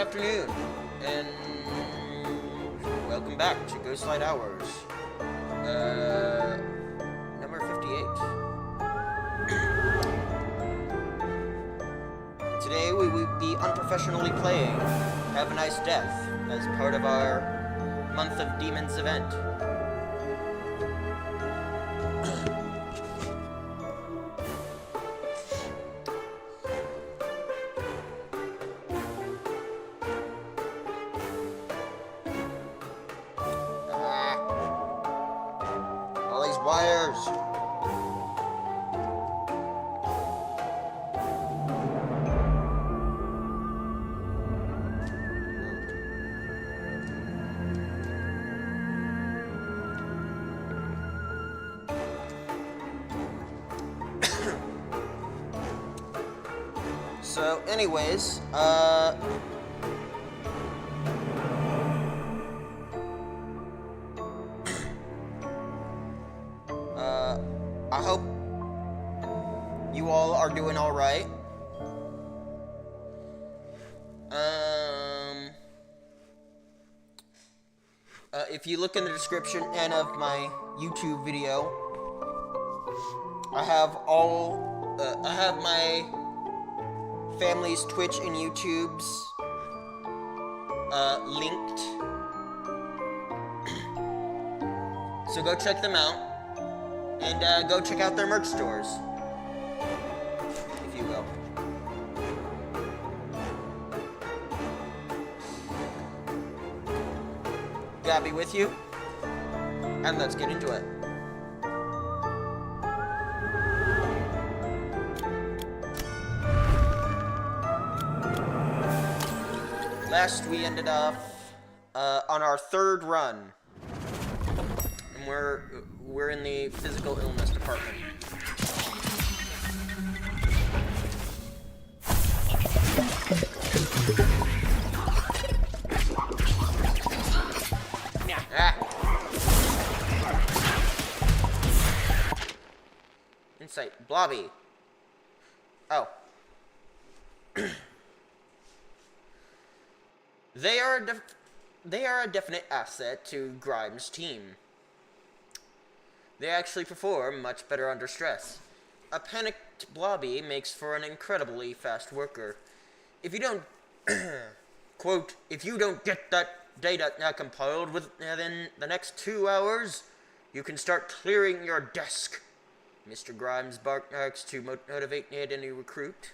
afternoon, and welcome back to Ghostlight Hours, number 58. Today we will be unprofessionally playing Have a Nice Death as part of our Month of Demons event. All these wires. So, anyways, I hope you all are doing all right. If you look in the description and of my YouTube video, I have my family's Twitch and YouTube's linked. So go check them out. And go check out their merch stores, if you will. Gabby with you, and let's get into it. Last we ended off on our third run, and we're in the physical illness department. Ah. Insight, Blobby. Oh. They are a definite asset to Grimes' team. They actually perform much better under stress. A panicked Blobby makes for an incredibly fast worker. If you don't, quote, if you don't get that data compiled within the next 2 hours, you can start clearing your desk. Mr. Grimes barks to motivate any recruit.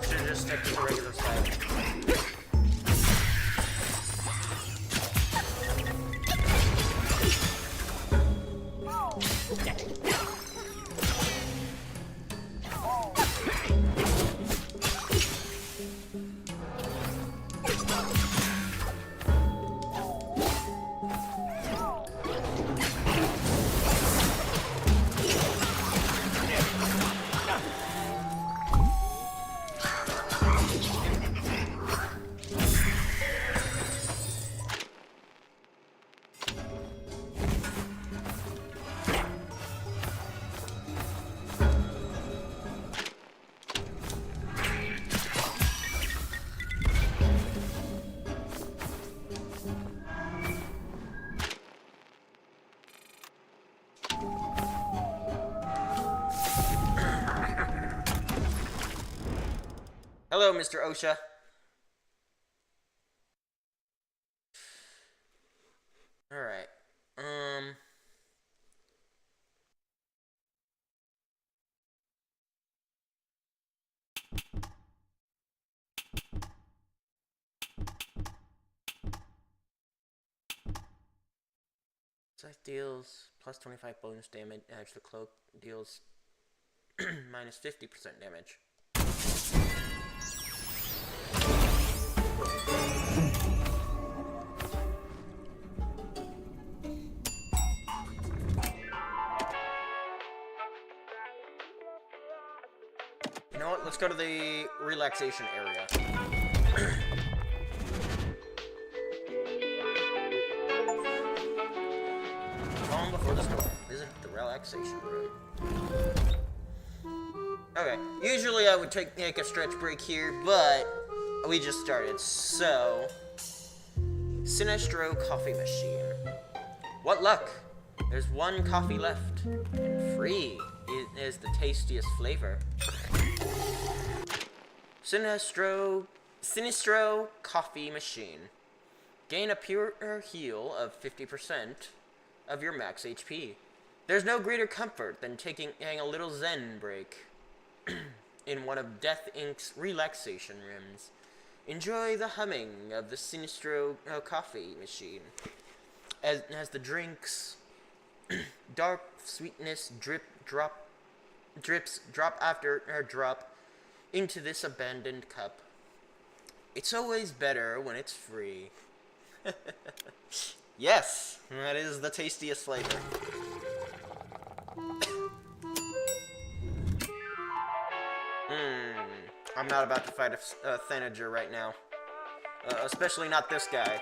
Should just stick to the regular side. Hello, Mr. OSHA. Alright. Size deals plus 25 bonus damage. The cloak deals minus 50% damage. You know what? Let's go to the relaxation area. Calm before the storm. Visit the relaxation room. Okay, usually I would take a stretch break here, but we just started. So, Sinestro coffee machine. What luck! There's one coffee left, and free. It is the tastiest flavor. Sinestro coffee machine. Gain a pure heal of 50% of your max HP. There's no greater comfort than taking a little zen break in one of Death Inc.'s relaxation rooms. Enjoy the humming of the Sinestro coffee machine as the drink's dark sweetness drips drop after drop into this abandoned cup. It's always better when it's free. Yes, that is the tastiest flavor. I'm not about to fight a Thanager right now. Especially not this guy.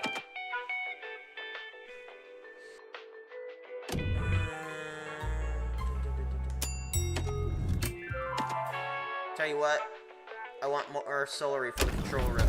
Tell you what, I want more celery for the control room.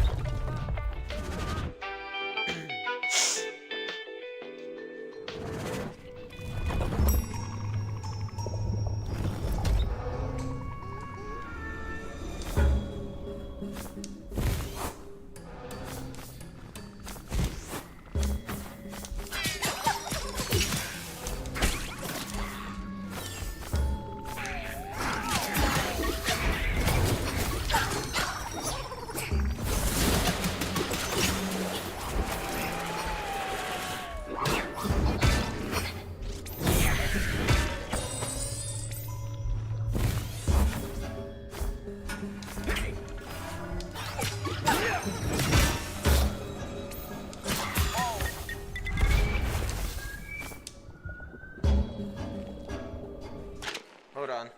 Hold on.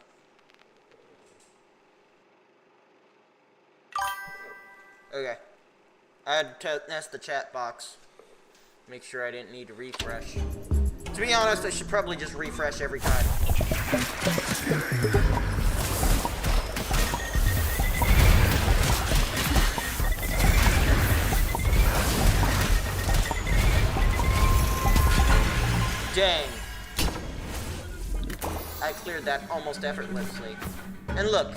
Okay. I had to test the chat box. Make sure I didn't need to refresh. To be honest, I should probably just refresh every time. Dang. I cleared that almost effortlessly. And look,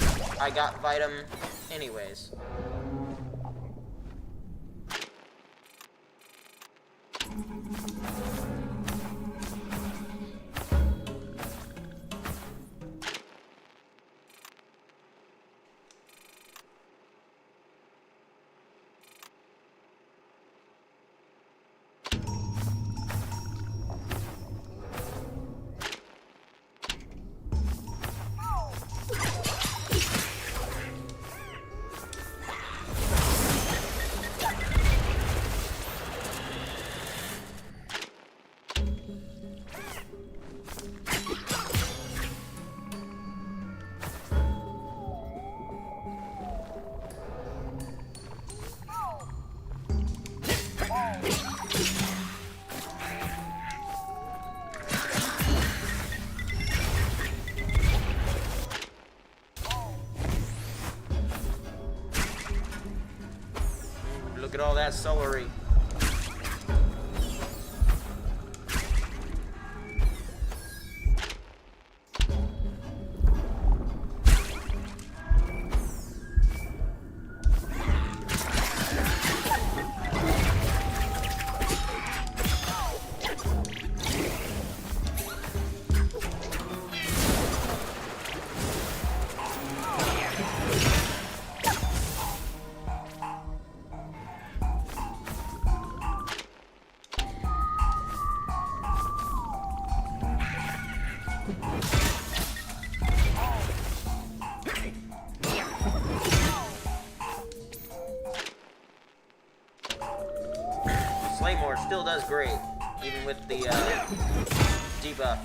I got Vitam anyways. Look at all that celery. still does great, even with the debuff.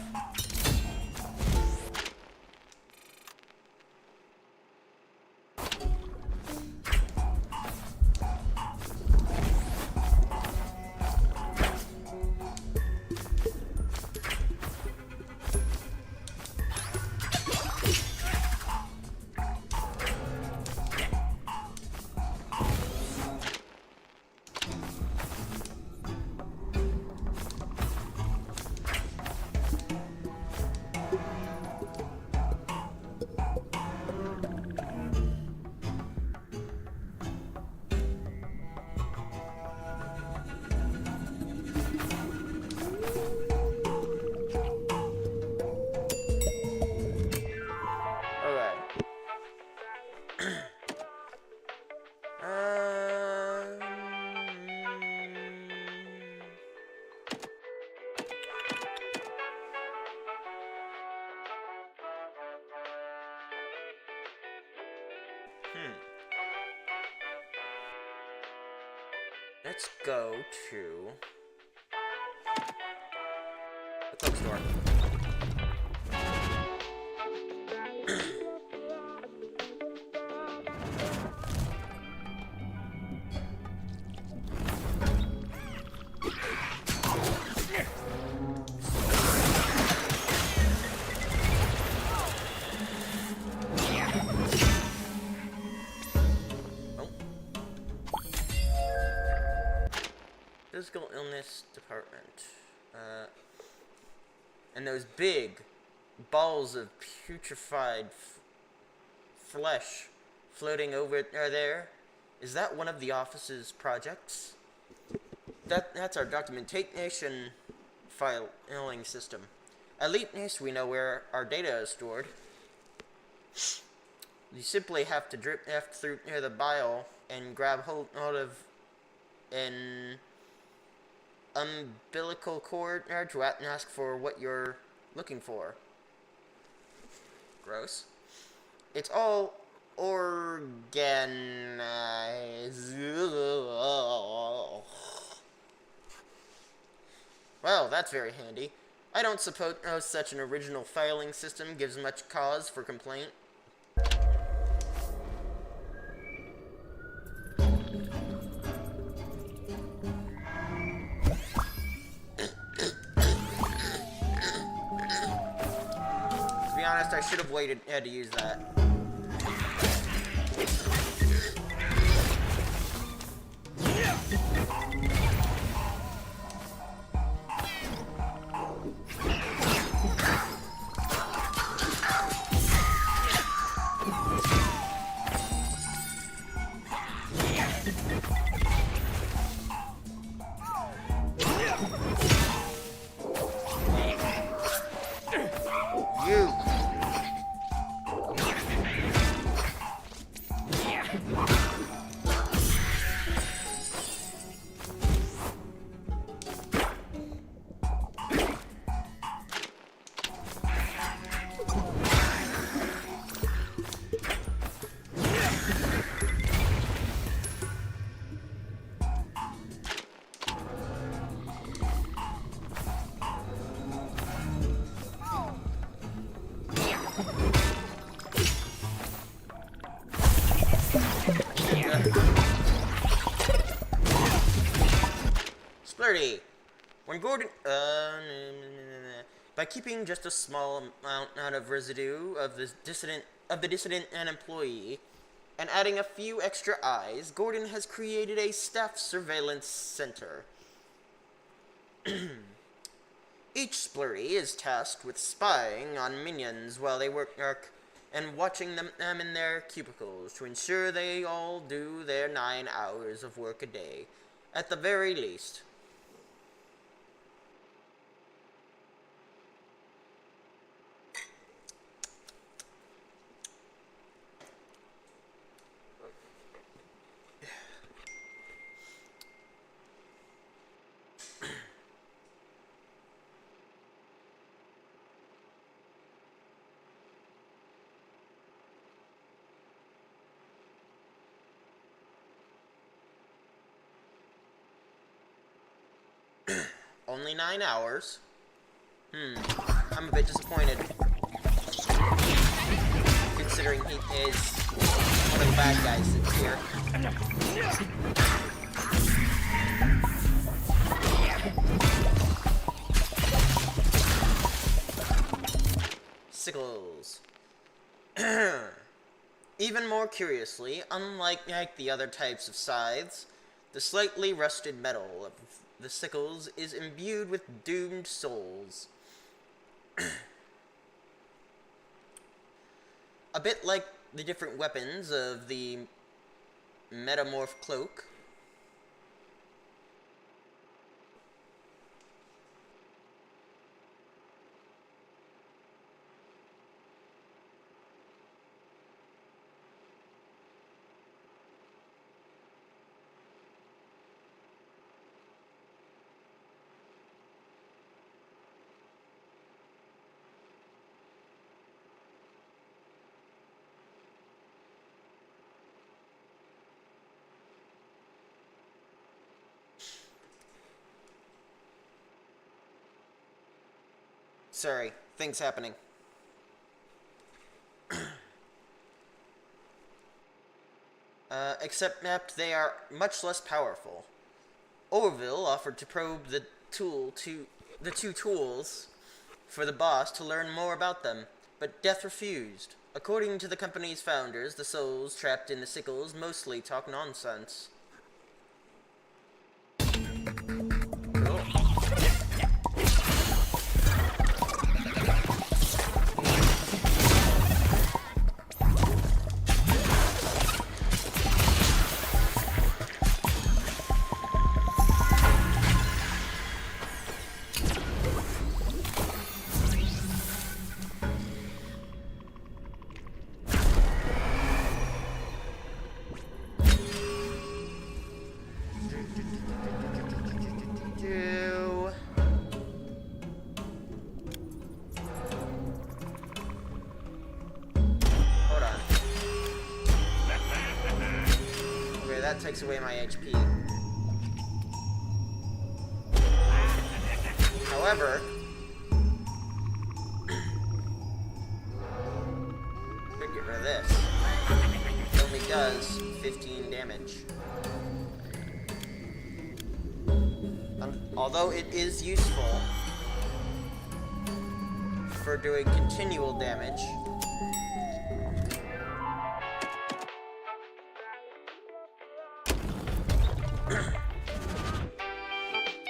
Let's go to the cloak store. Physical illness department. And those big balls of putrefied flesh floating over there. Is that one of the office's projects? That's our documentation filing system. At least we know where our data is stored. You simply have to drip through the bile and grab hold of an umbilical cord to ask for what you're looking for. Gross. It's all organized. Well, that's very handy. I don't suppose such an original filing system gives much cause for complaint. I should have waited to use that. Splurty. When Gordon, by keeping just a small amount of residue of the dissident and employee, and adding a few extra eyes, Gordon has created a staff surveillance center. Each Splurty is tasked with spying on minions while they work and watching them in their cubicles to ensure they all do their 9 hours of work a day, at the very least. Only 9 hours? I'm a bit disappointed. Considering he is one of the bad guys that's here. Sickles. Even more curiously, unlike the other types of scythes, the slightly rusted metal of the sickles is imbued with doomed souls. A bit like the different weapons of the metamorph cloak. Sorry, things happening. Except they are much less powerful. Orville offered to probe the two tools for the boss to learn more about them, but Death refused. According to the company's founders, the souls trapped in the sickles mostly talk nonsense. That takes away my HP. However, could get rid of this. It only does 15 damage. Although it is useful for doing continual damage,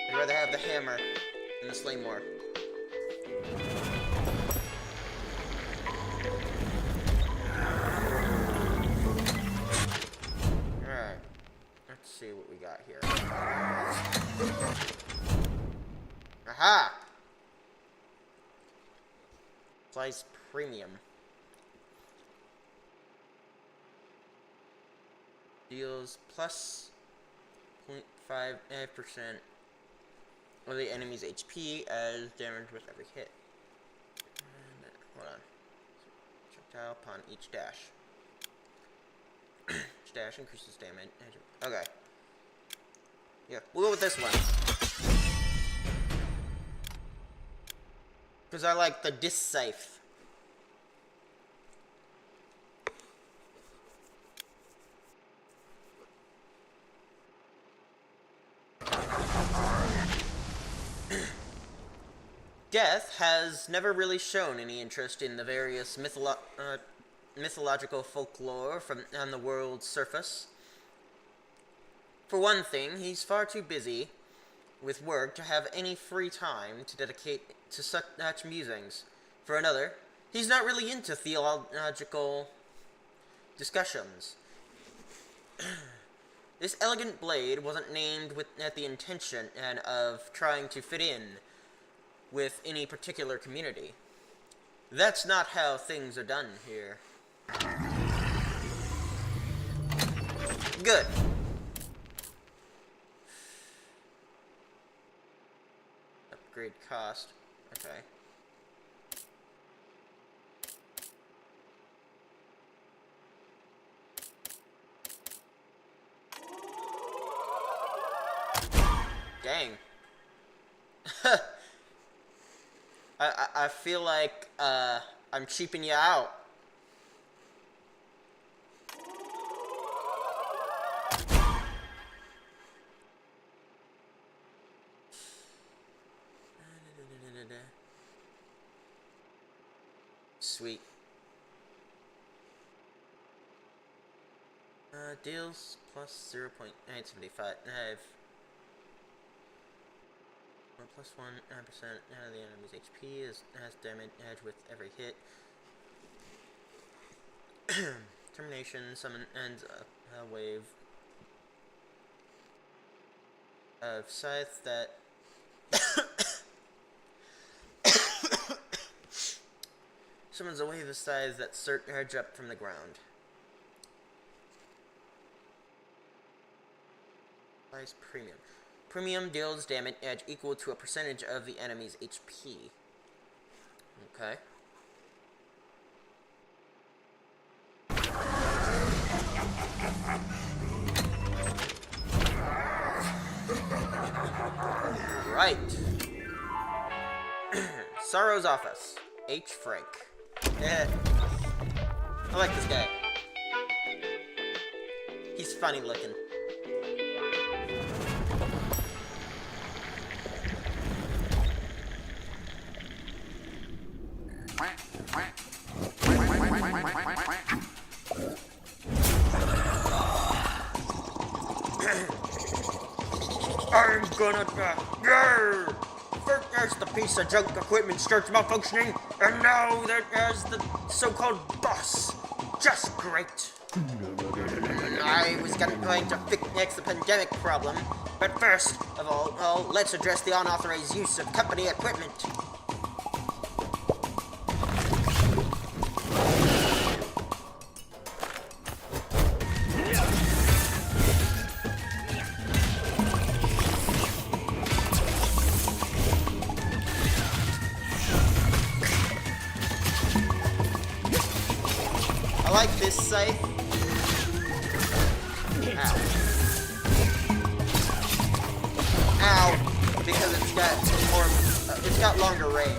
I'd rather have the hammer than the claymore. Alright. Let's see what we got here. Aha! Slice premium. Deals plus 0.5% of the enemy's HP as damage with every hit. And, hold on. Projectile upon each dash. Each dash increases damage. Okay. Yeah, we'll go with this one. Because I like the disc scythe. Death has never really shown any interest in the various mythological folklore on the world's surface. For one thing, he's far too busy with work to have any free time to dedicate to such musings. For another, he's not really into theological discussions. This elegant blade wasn't named at the intention of trying to fit in with any particular community. That's not how things are done here. Good. Upgrade cost. Okay. Dang. I feel like, I'm cheaping you out. Sweet. Deals plus 0.975. Plus 1% of the enemy's HP has damage edge with every hit. Termination, summon ends a wave of scythe that summons a wave of scythes that surge up from the ground. Price premium. Premium deals damage edge equal to a percentage of the enemy's HP. Okay. Right. Sorrow's office. H. Frank. I like this guy. He's funny looking. I'm gonna die. First there's the piece of junk equipment starts malfunctioning, and now there's the so-called boss. Just great. I was going to fix the pandemic problem, but first of all, let's address the unauthorized use of company equipment. I like this scythe. Ow. Ow! Because it's got longer range.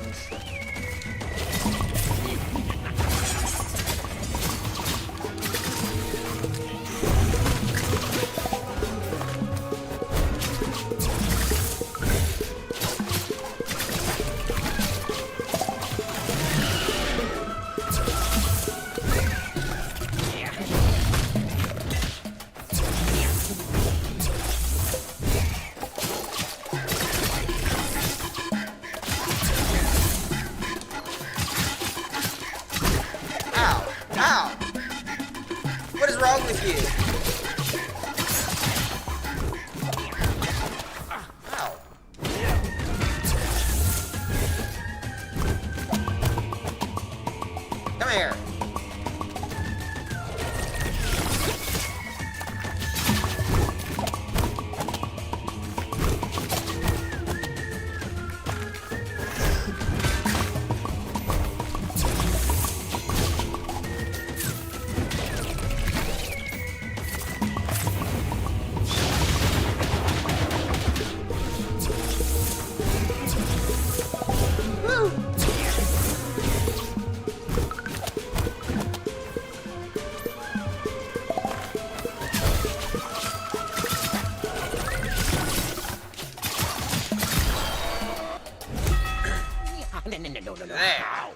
What is wrong with you? Ow. Come here.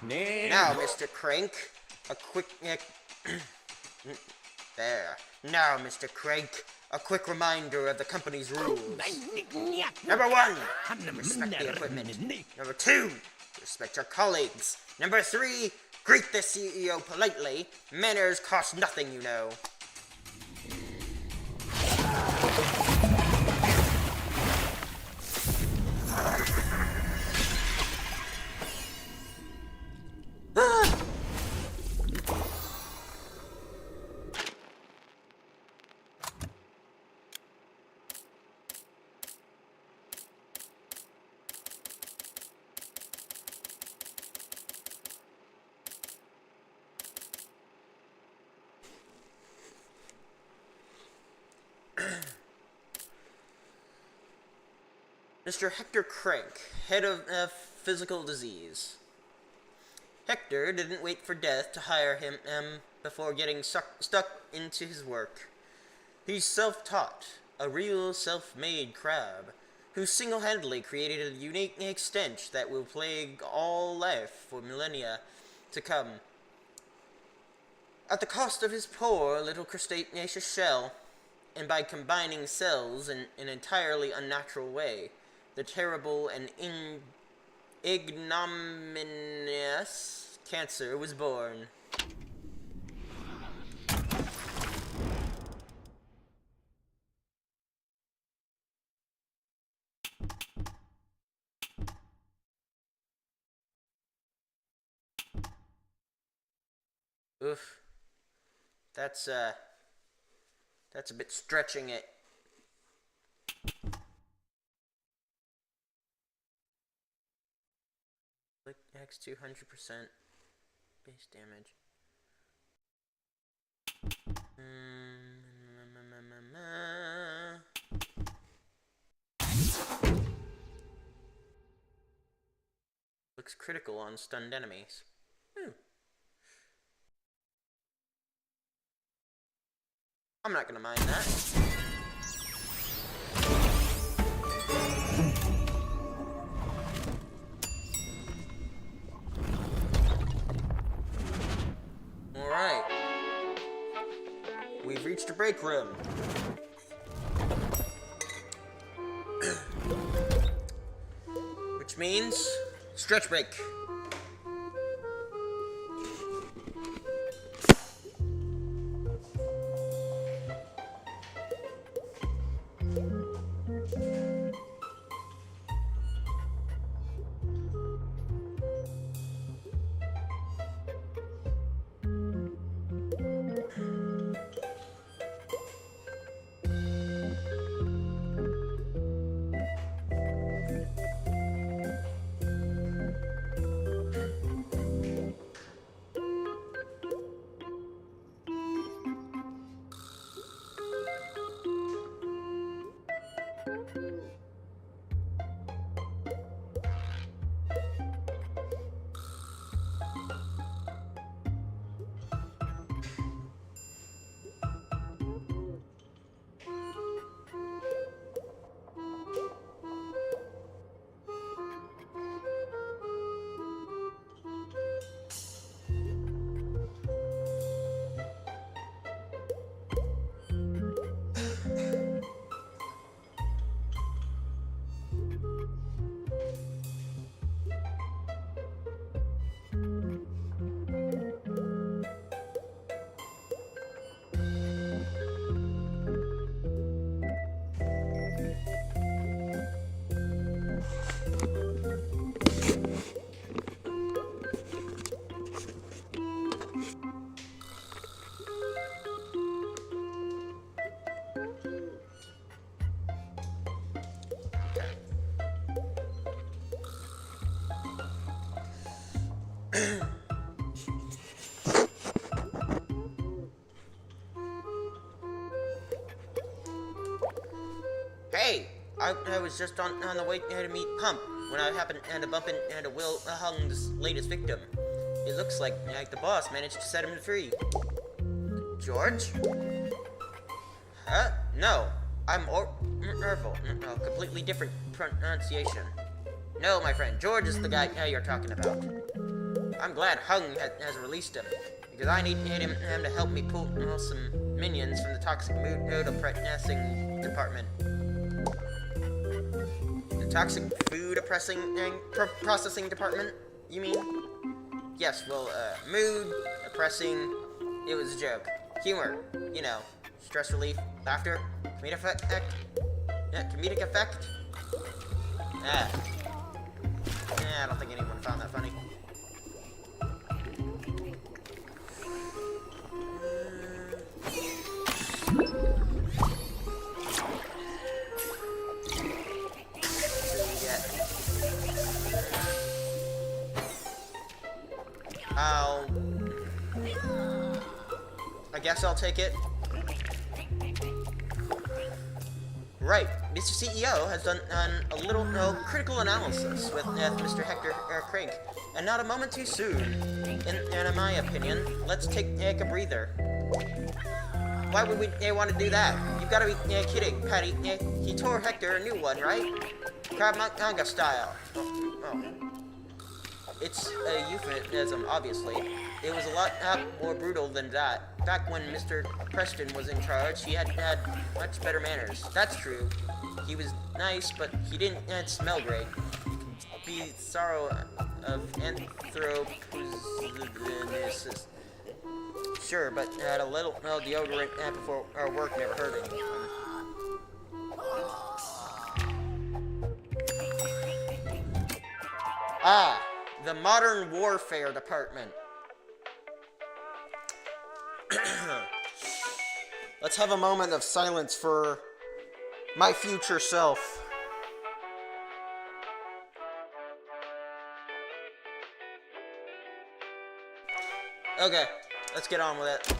There. Now, Mr. Crank, a quick... there. Now, Mr. Crank, a quick reminder of the company's rules. Number 1, respect the equipment. Number 2, respect your colleagues. Number 3, greet the CEO politely. Manners cost nothing, you know. Mr. Hector Crank, head of physical disease. Hector didn't wait for death to hire him before getting stuck into his work. He's self-taught, a real self-made crab, who single-handedly created a unique stench that will plague all life for millennia to come, at the cost of his poor little crustaceous shell, and by combining cells in an entirely unnatural way. The terrible and ignominious cancer was born. Oof. That's a bit stretching it. Click X 200% base damage. Looks critical on stunned enemies. I'm not gonna mind that. Alright. We've reached a break room. Which means stretch break. Hey, I was just on the way to meet Pump when I happened to bump into Will Hung's latest victim. It looks like the boss managed to set him free. George? Huh? No, I'm Orville. No, completely different pronunciation. No, my friend, George is the guy you're talking about. I'm glad Hung has released him, because I need him to help me pull some minions from the toxic mood oppressing department. The toxic food processing department, you mean? Yes, well, mood oppressing, it was a joke. Humor, you know, stress relief, laughter, comedic effect. Yeah, comedic effect. I don't think anyone found that funny. I guess I'll take it. Right, Mr. CEO has done a little critical analysis with Mr. Hector Craig, and not a moment too soon. In my opinion, let's take a breather. Why would we want to do that? You've got to be kidding, Patty. He tore Hector a new one, right? Krav Maga style. Oh. It's a euphemism, obviously. It was a lot more brutal than that. Back when Mr. Preston was in charge, he had much better manners. That's true. He was nice, but he didn't smell great. Be sorrow of anthropogenesis. Sure, but a little deodorant before our work never hurt anyone. Ah, the Modern Warfare Department. Let's have a moment of silence for my future self. Okay, let's get on with it.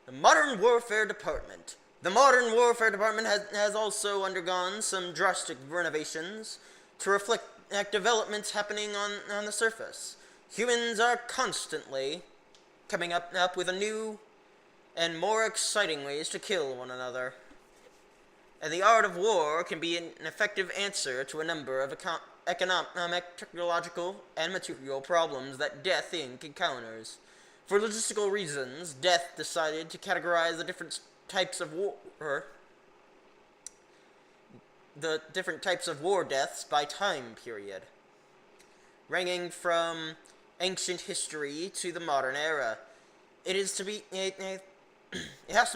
The Modern Warfare Department. The Modern Warfare Department has also undergone some drastic renovations to reflect developments happening on the surface. Humans are constantly coming up with a new and more exciting ways to kill one another. And the art of war can be an effective answer to a number of economic, technological, and material problems that Death Inc. encounters. For logistical reasons, Death decided to categorize the different types of war deaths by time period, ranging from ancient history to the modern era. It has to be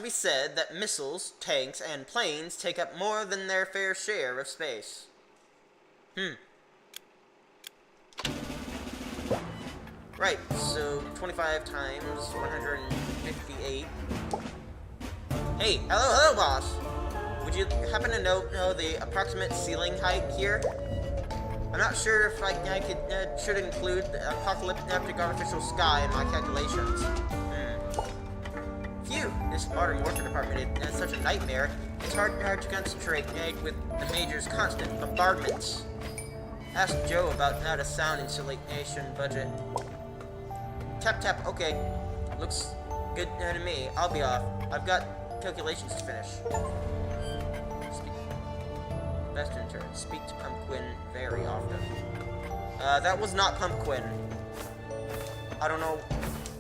said that missiles, tanks, and planes take up more than their fair share of space. Right, so 25 times 158. Hey, hello, boss. Would you happen to know the approximate ceiling height here? I'm not sure if I should include the apocalyptic artificial sky in my calculations. Phew, this Modern Warfare Department is such a nightmare. It's hard to concentrate with the Major's constant bombardments. Ask Joe about how to sound insulation budget. Tap, okay. Looks good to me. I'll be off. I've got calculations to finish. Best in turn. Speak to Pumpkin very often. That was not Pumpkin. I don't know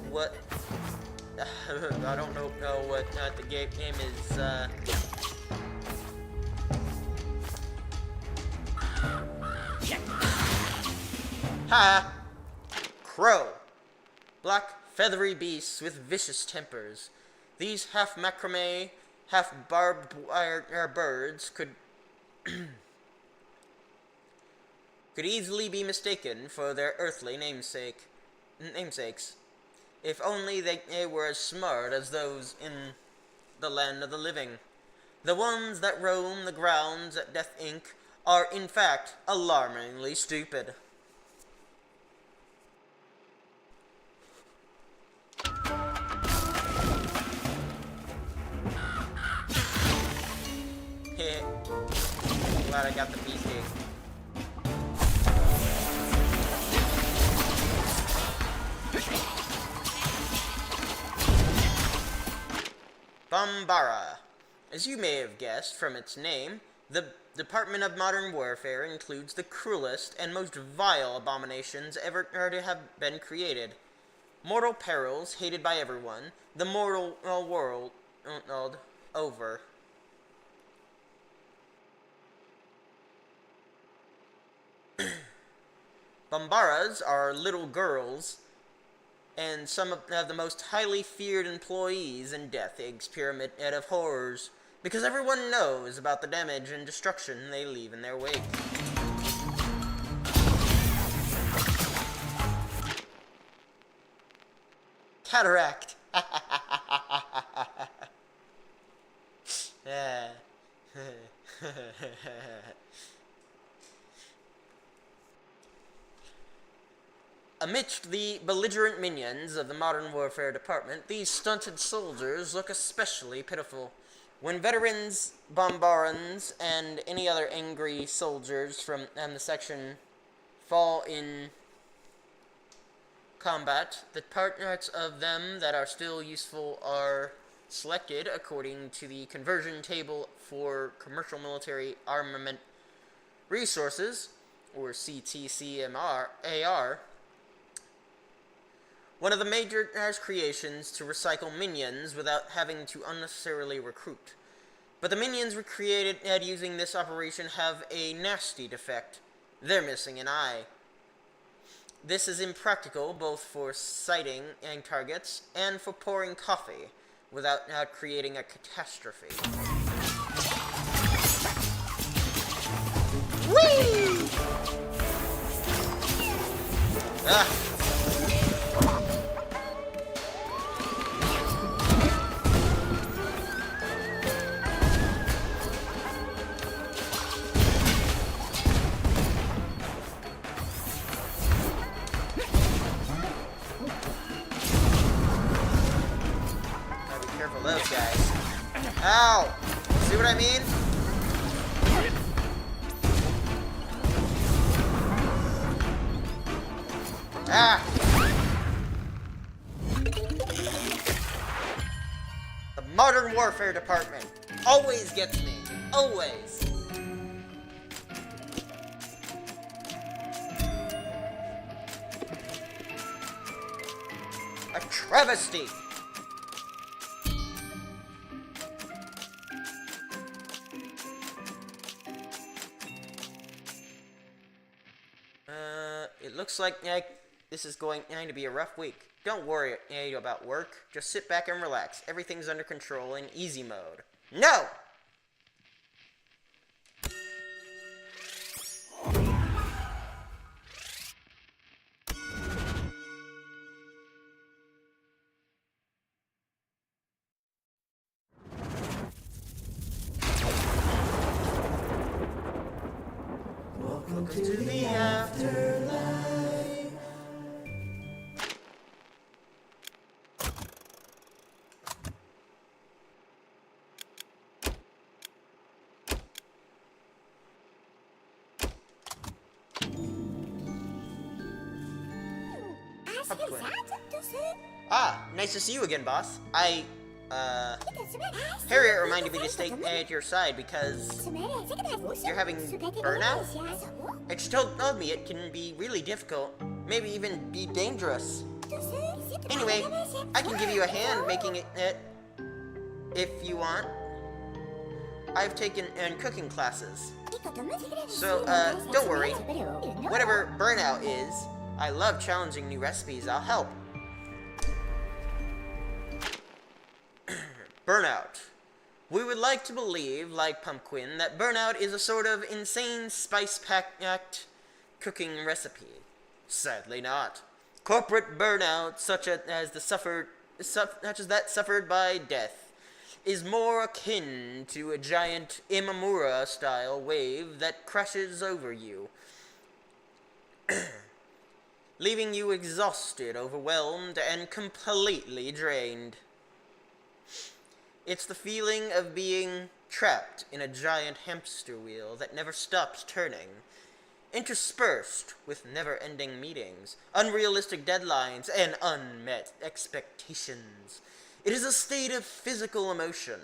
what... I don't know what the game is, Ha! Crow. Black, feathery beasts with vicious tempers. These half macrame, half barbed wire birds could easily be mistaken for their earthly namesakes, if only they were as smart as those in the land of the living. The ones that roam the grounds at Death Inc. are, in fact, alarmingly stupid. Glad I got the beefcake. Bombara. As you may have guessed from its name, the Department of Modern Warfare includes the cruelest and most vile abominations ever to have been created. Mortal perils hated by everyone, the mortal world over. Bombaras are little girls and some of the most highly feared employees in Death Inc.'s pyramid of horrors, because everyone knows about the damage and destruction they leave in their wake. Cataract. Amidst the belligerent minions of the Modern Warfare Department, these stunted soldiers look especially pitiful. When veterans, bombarons, and any other angry soldiers from the section fall in combat, the parts of them that are still useful are selected according to the conversion table for commercial military armament resources, or CTCMAR. One of the major creations to recycle minions without having to unnecessarily recruit. But the minions we created using this operation have a nasty defect. They're missing an eye. This is impractical both for sighting and targets and for pouring coffee without creating a catastrophe. Whee! Ah! Those guys. Ow! See what I mean? Ah! The Modern Warfare Department always gets me. Always. A travesty. It looks like this is going to be a rough week. Don't worry about work. Just sit back and relax. Everything's under control in easy mode. No! Welcome to the afterlife. Ah, nice to see you again, boss. Harriet reminded me to stay at your side because you're having burnout? And she told me it can be really difficult, maybe even be dangerous. Anyway, I can give you a hand making it if you want. I've taken cooking classes. So, don't worry. Whatever burnout is, I love challenging new recipes. I'll help. Burnout. We would like to believe, like Pumpkin, that burnout is a sort of insane spice-packed cooking recipe. Sadly not. Corporate burnout, such as that suffered by death, is more akin to a giant Imamura-style wave that crashes over you, leaving you exhausted, overwhelmed, and completely drained. It's the feeling of being trapped in a giant hamster wheel that never stops turning, interspersed with never-ending meetings, unrealistic deadlines, and unmet expectations. It is a state of physical, emotional,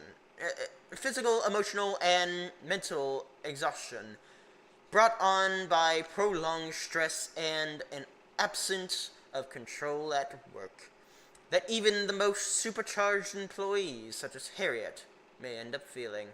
and mental exhaustion, brought on by prolonged stress and an absence of control at work, that even the most supercharged employees, such as Harriet, may end up feeling.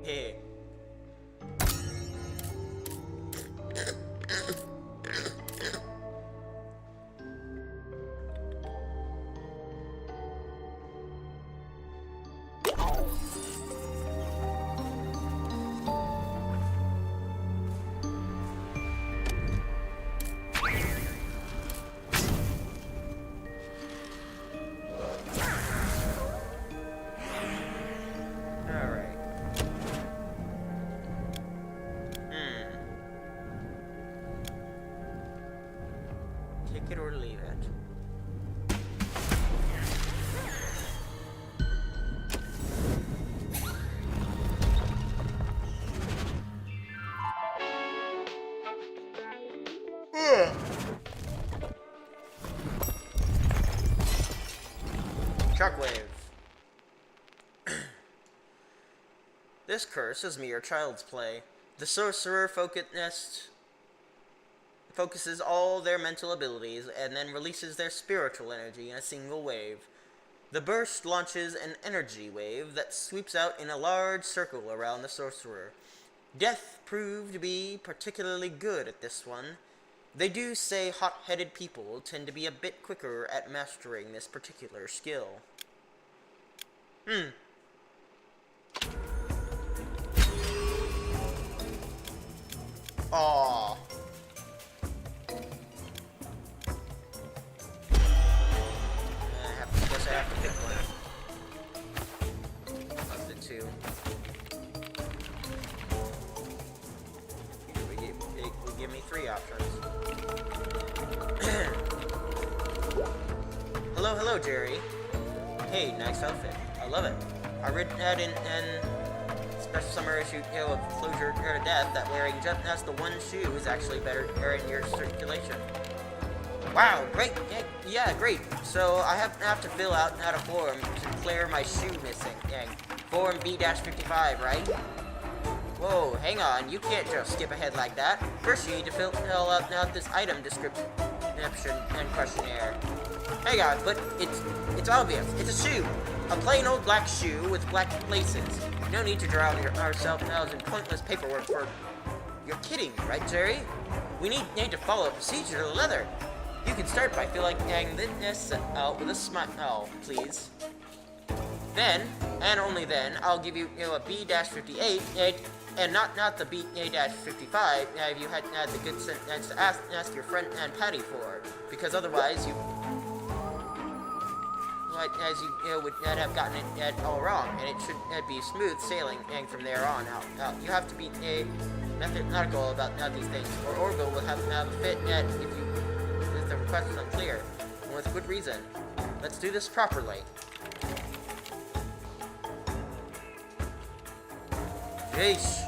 Hey, believe it. Shockwave. This curse is mere child's play. The sorcerer focuses all their mental abilities and then releases their spiritual energy in a single wave. The burst launches an energy wave that sweeps out in a large circle around the sorcerer. Death proved to be particularly good at this one. They do say hot-headed people tend to be a bit quicker at mastering this particular skill. Aww. Guess I have to pick one of the two. Will give me 3 options. Hello, Jerry. Hey, nice outfit. I love it. I read that in special summer issue of Closure to Death that wearing just the one shoe is actually better in your circulation. Wow, great. Yeah, great. So I have to fill out a form to clear my shoe missing. Dang. Form B-55, right? Whoa, hang on. You can't just skip ahead like that. First, you need to fill out this item description and questionnaire. Hang on, but it's obvious. It's a shoe. A plain old black shoe with black laces. No need to drown ourselves in pointless paperwork for... You're kidding, right, Jerry? We need to follow a procedure to the letter. You can start by filling this out with a smile, please. Then, and only then, I'll give you, a B-58, and not the B-55, if you had the good sense to ask your friend Aunt Patty for, because otherwise you would not have gotten it all wrong, and it should be smooth sailing from there on out. You have to be methodical about these things, or Orville will have a fit if the request is unclear, and with good reason. Let's do this properly. Yeesh.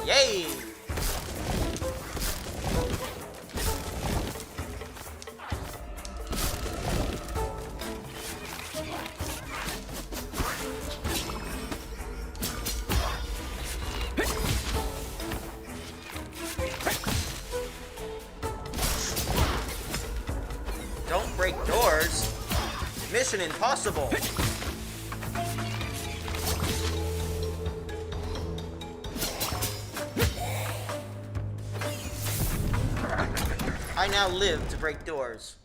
Yay! Don't break doors. Mission impossible. I now live to break doors.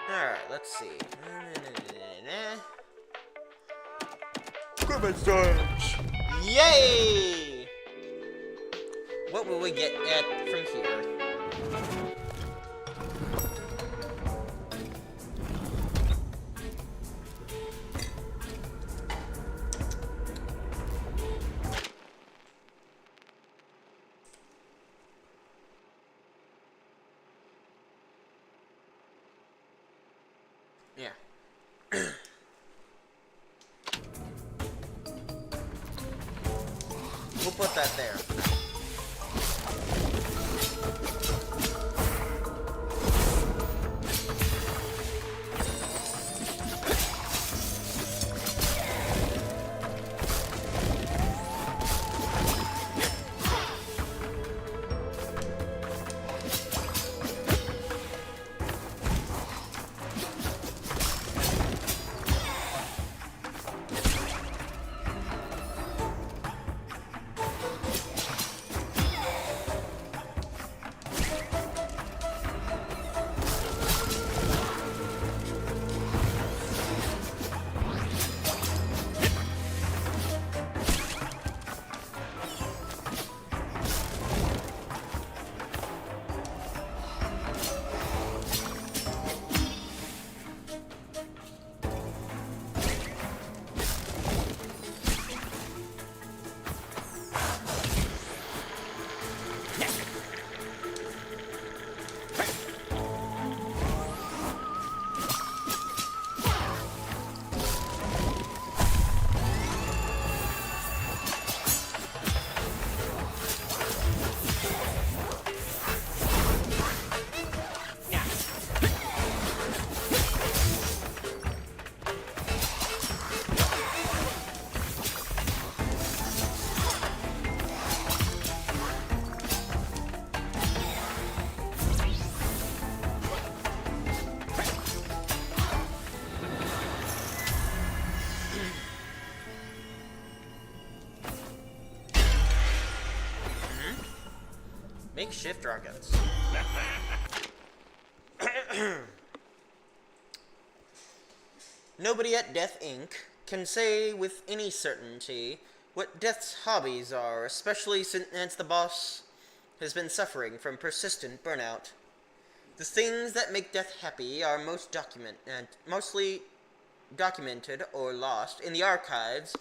Alright, let's see. Equipment storage! Yay! What will we get from here? Yeah. We'll put that there. Makeshift rockets. Nobody at Death Inc. can say with any certainty what Death's hobbies are, especially since the boss has been suffering from persistent burnout. The things that make Death happy are mostly documented or lost in the archives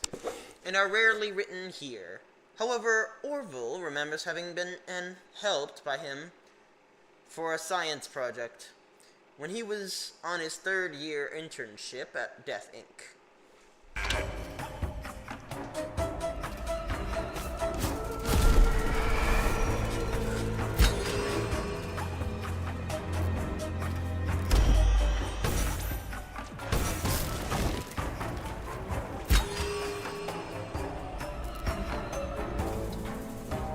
and are rarely written here. However, Orville remembers having been helped by him for a science project when he was on his third-year internship at Death Inc.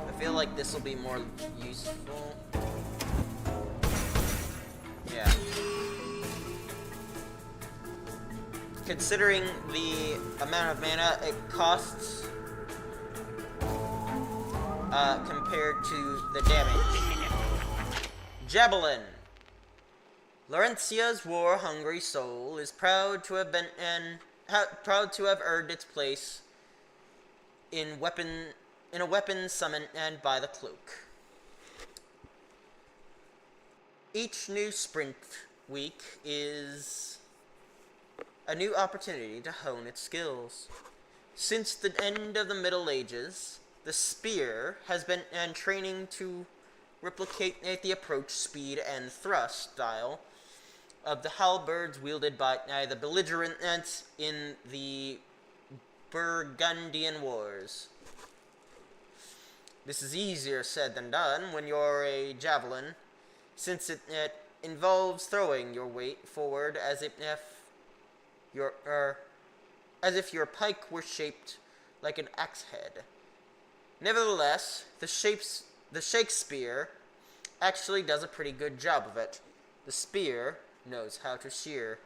I feel like this will be more useful. Yeah. Considering the amount of mana it costs compared to the damage. Javelin. Laurencia's war-hungry soul is proud to have earned its place in a weapon summoned and by the cloak. Each new sprint week is a new opportunity to hone its skills. Since the end of the Middle Ages, the spear has been training to replicate the approach, speed, and thrust style of the halberds wielded by the belligerents in the Burgundian Wars. This is easier said than done when you're a javelin, since it involves throwing your weight forward as if your pike were shaped like an axe head. Nevertheless, the Shakespeare actually does a pretty good job of it. The spear knows how to shear.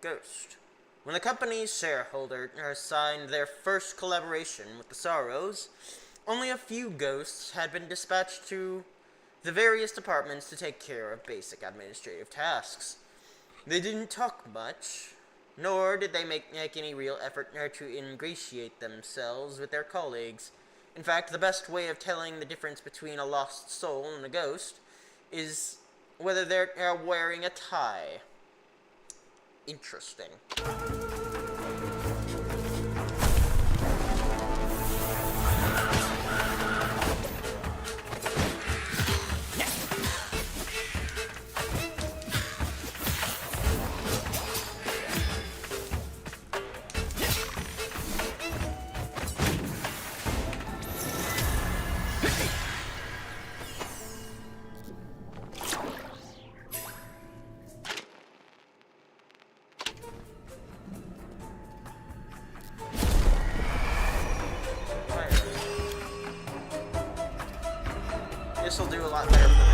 Ghost. When the company's shareholders signed their first collaboration with the Sorrows, only a few ghosts had been dispatched to the various departments to take care of basic administrative tasks. They didn't talk much, nor did they make any real effort to ingratiate themselves with their colleagues. In fact, the best way of telling the difference between a lost soul and a ghost is whether they're wearing a tie. Interesting. This will do a lot better for me.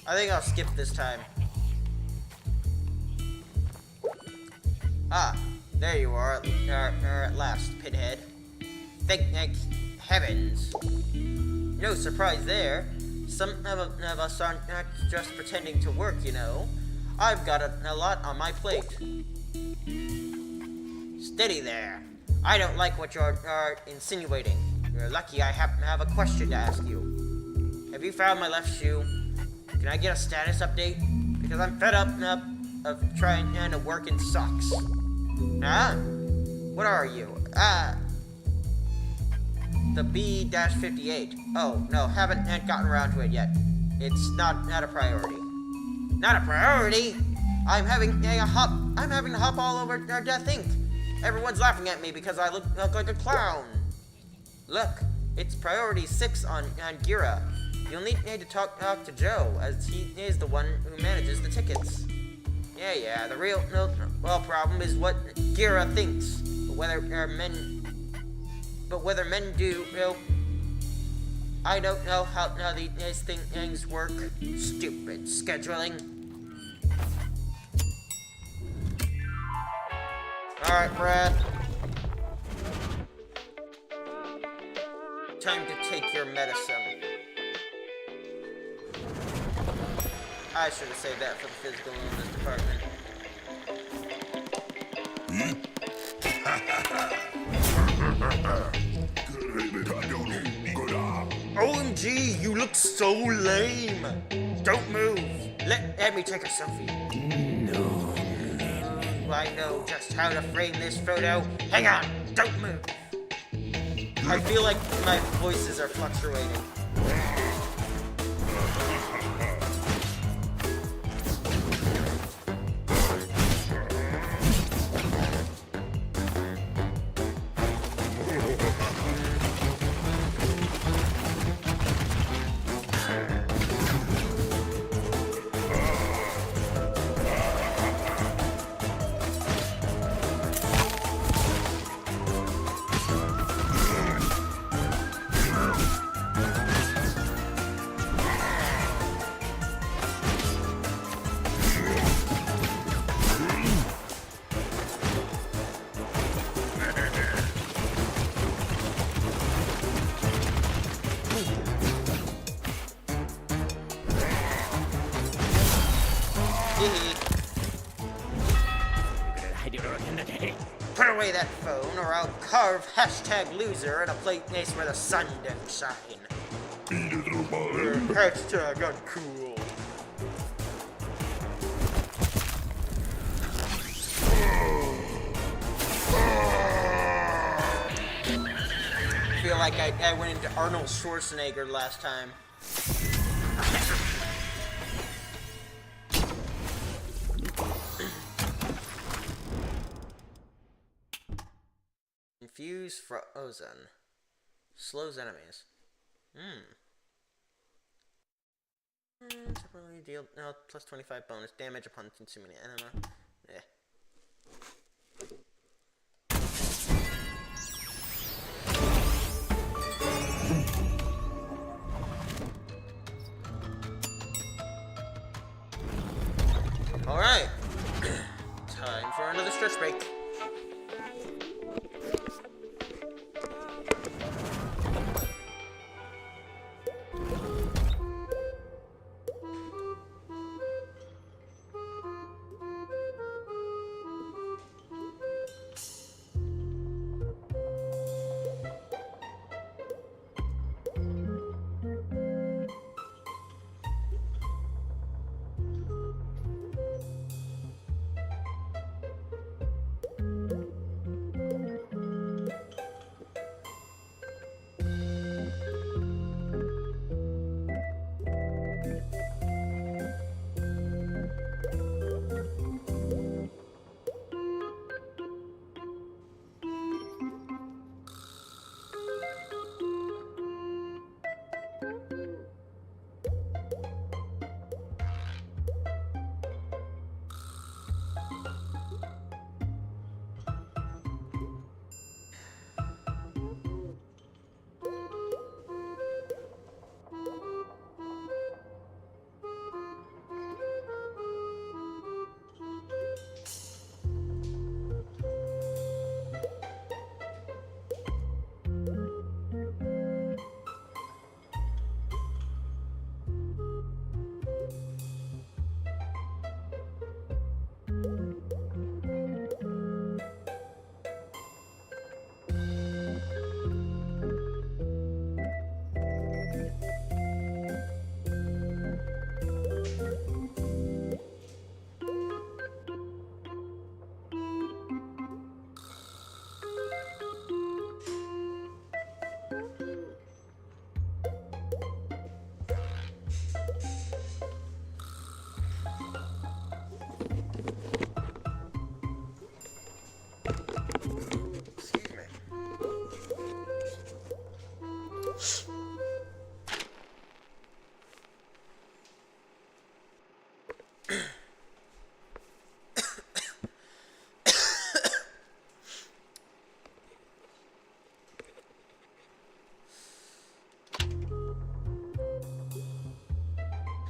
I think I'll skip this time. Ah, there you are at last, Pithead. Thank heavens. No surprise there. Some of us aren't not just pretending to work, you know. I've got a lot on my plate. Steady there. I don't like what you're insinuating. You're lucky I have a question to ask you. Have you found my left shoe? Can I get a status update? Because I'm fed up of trying to work in socks. Huh? What are you? The B-58. Oh, no, haven't gotten around to it yet. It's not a priority. Not a priority? I'm having to hop all over Death Inc. Everyone's laughing at me because I look like a clown. Look, it's priority 6 on Gira. You'll need to talk to Joe, as he is the one who manages the tickets. Yeah, the real problem is what Gira thinks. But whether men do, I don't know how these things work. Stupid scheduling. Alright, Brad. Time to take your medicine. I should have saved that for the physical illness department. OMG, you look so lame. Don't move. Let me take a selfie. No. I know just how to frame this photo. Hang on, don't move. I feel like my voices are fluctuating. Put away that phone or I'll carve #loser in a place where the sun don't shine. #uncool. I feel like I went into Arnold Schwarzenegger last time. Infuse frozen. Slows enemies. Temporarily deal plus 25 bonus damage upon consuming an enema. Alright. Time for another stretch break.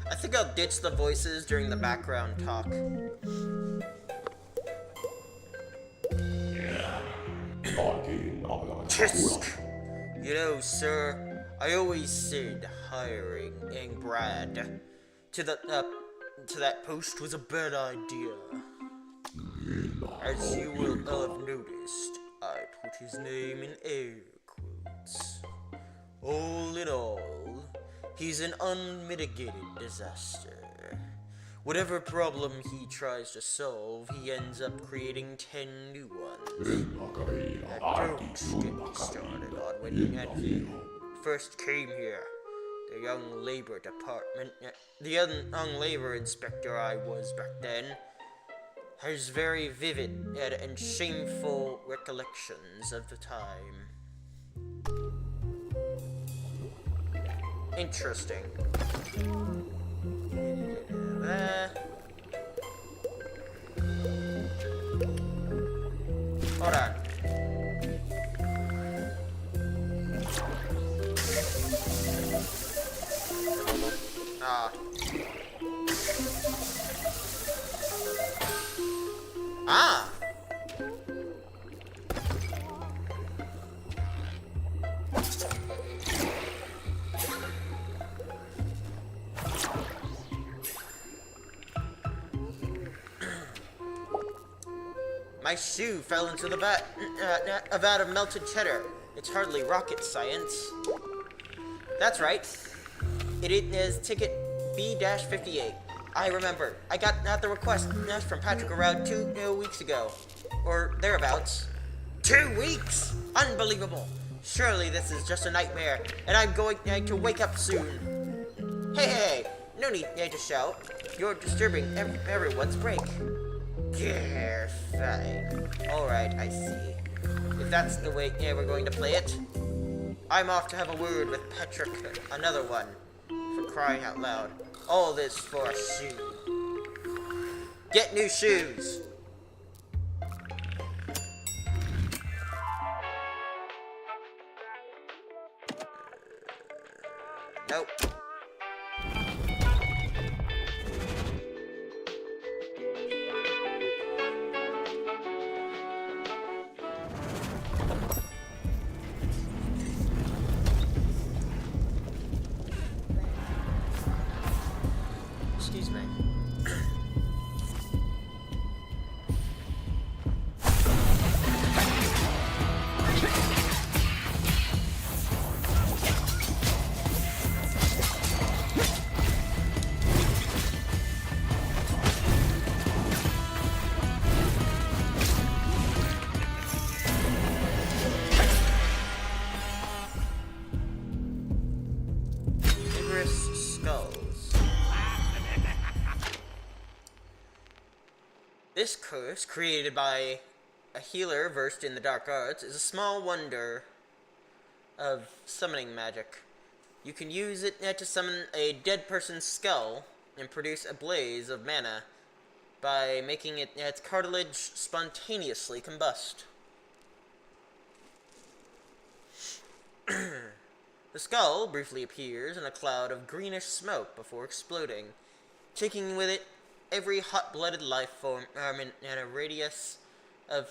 I think I'll ditch the voices during the background talk. Tisk! You know, sir, I always said hiring Brad to that post was a bad idea. As you will have noticed, I put his name in air quotes. All in all, he's an unmitigated disaster. Whatever problem he tries to solve, he ends up creating 10 new ones. Don't get me started on when he first came here. The young labor department, the young labor inspector I was back then, has very vivid and shameful recollections of the time. Interesting. Hold on. Ah. My shoe fell into a vat of melted cheddar. It's hardly rocket science. That's right. It is ticket B-58. I remember. I got the request from Patrick around 2 weeks ago. Or thereabouts. 2 weeks? Unbelievable. Surely this is just a nightmare, and I'm going to wake up soon. Hey, no need to shout. You're disturbing everyone's break. Yeah, fine. Alright, I see. If that's the way we're going to play it, I'm off to have a word with Patrick. Another one. For crying out loud. All this for a shoe. Get new shoes. Nope. Excuse me. This curse, created by a healer versed in the dark arts, is a small wonder of summoning magic. You can use it to summon a dead person's skull and produce a blaze of mana by making its cartilage spontaneously combust. The skull briefly appears in a cloud of greenish smoke before exploding, taking with it every hot-blooded life form in a radius of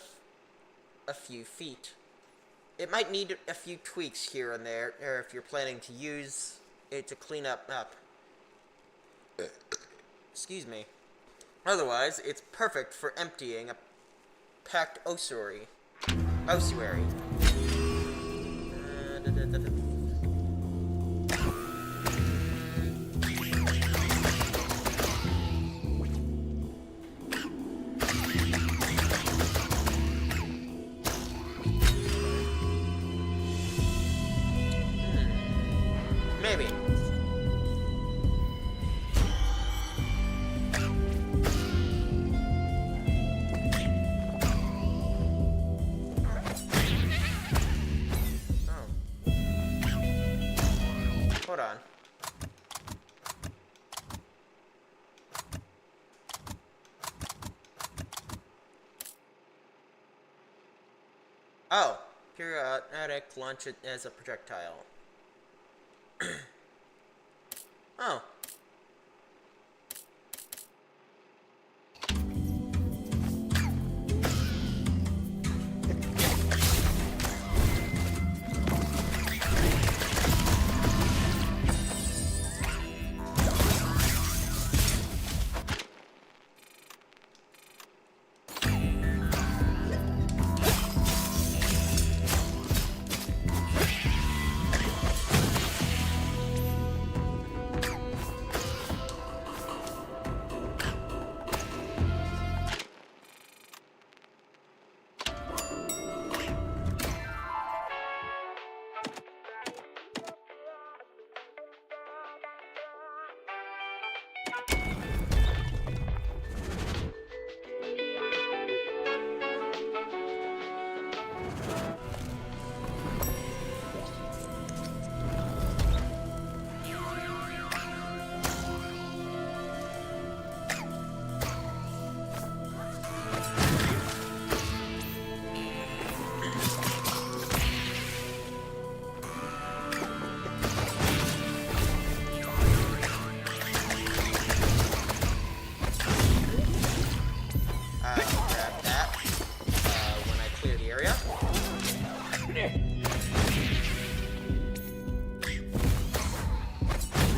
a few feet. It might need a few tweaks here and there, or if you're planning to use it to clean up. Excuse me. Otherwise, it's perfect for emptying a packed ossuary. Maybe. Oh. Hold on. Oh. Periodic launch it as a projectile. Oh.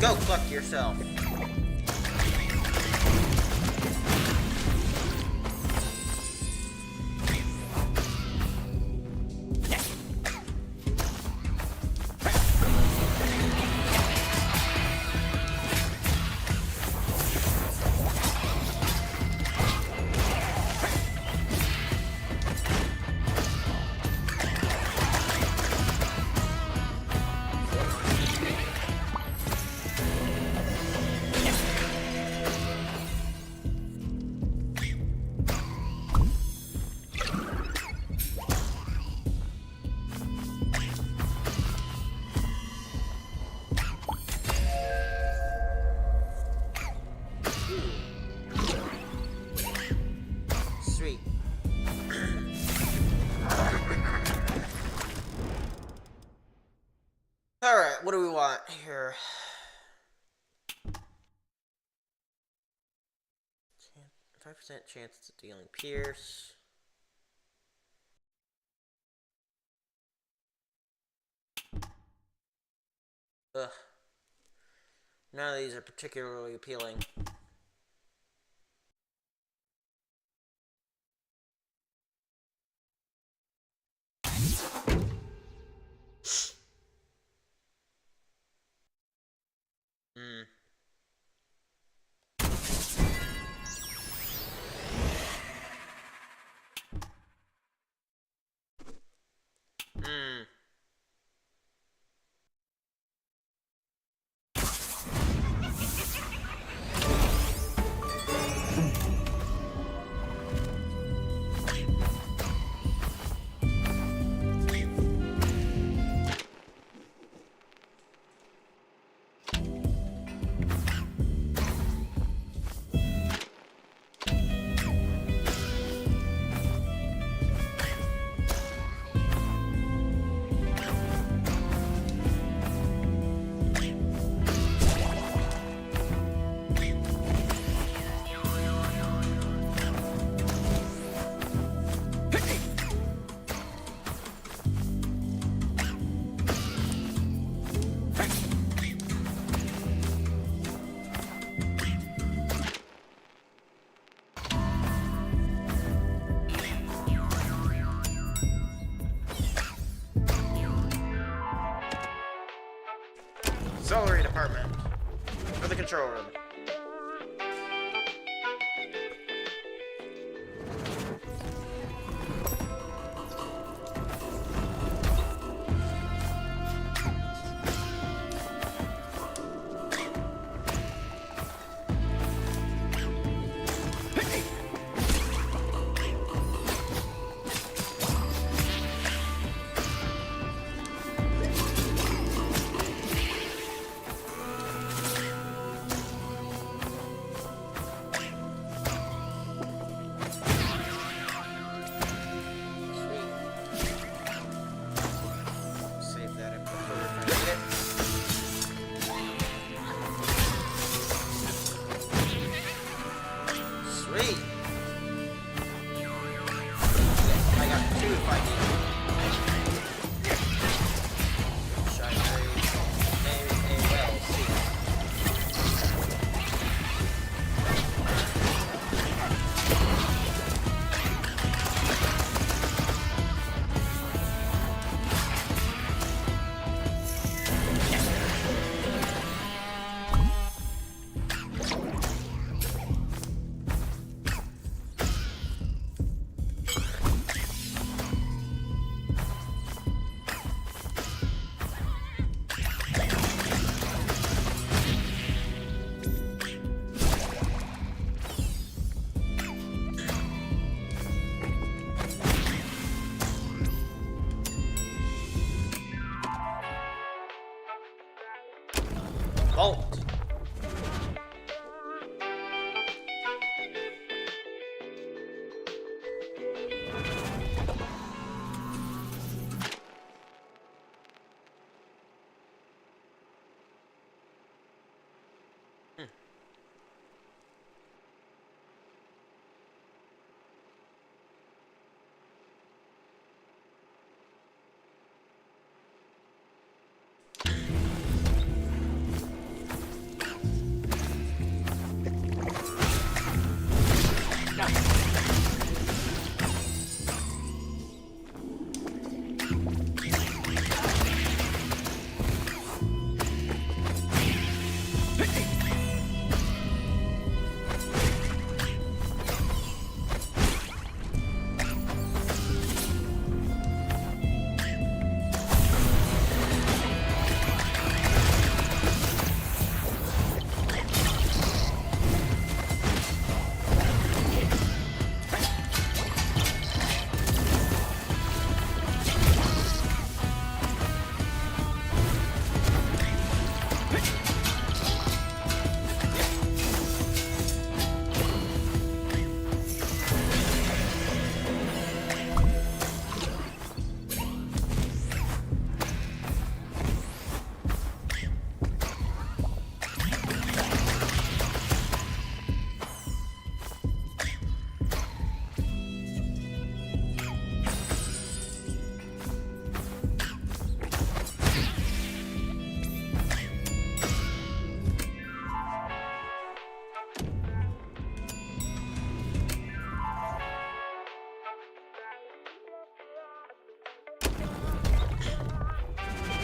Go fuck yourself. want here? 5% chance of dealing pierce. Ugh. None of these are particularly appealing. Hmm. Hmm. Auxiliary department. For the control room.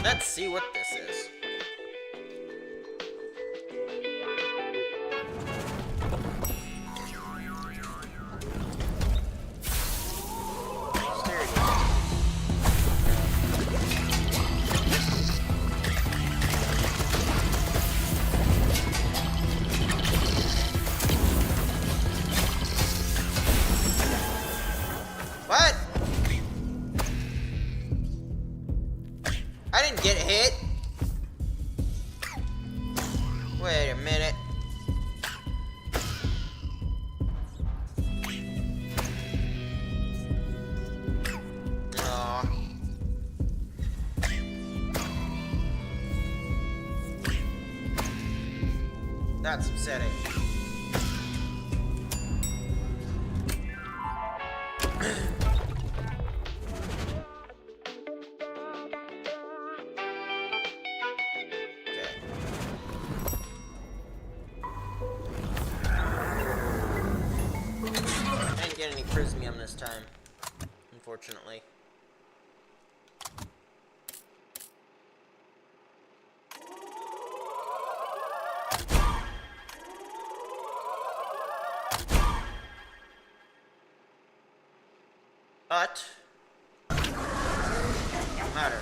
Let's see what this is. What? I didn't get hit. Wait a minute. Aw. That's upsetting. Any prismium this time, unfortunately. But no matter.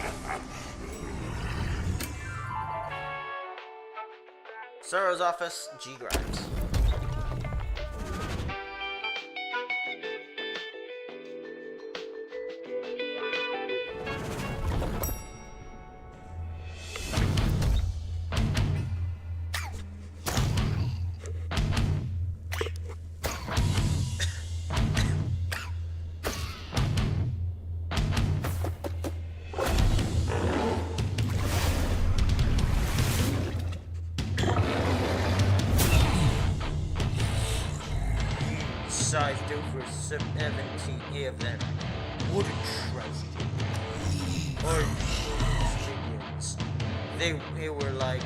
Sorrow's office, G. Grimes. Sized over 70 of them. What a tragedy. Or minions. They were like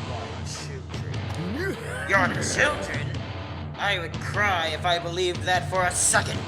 my children. Your children? I would cry if I believed that for a second.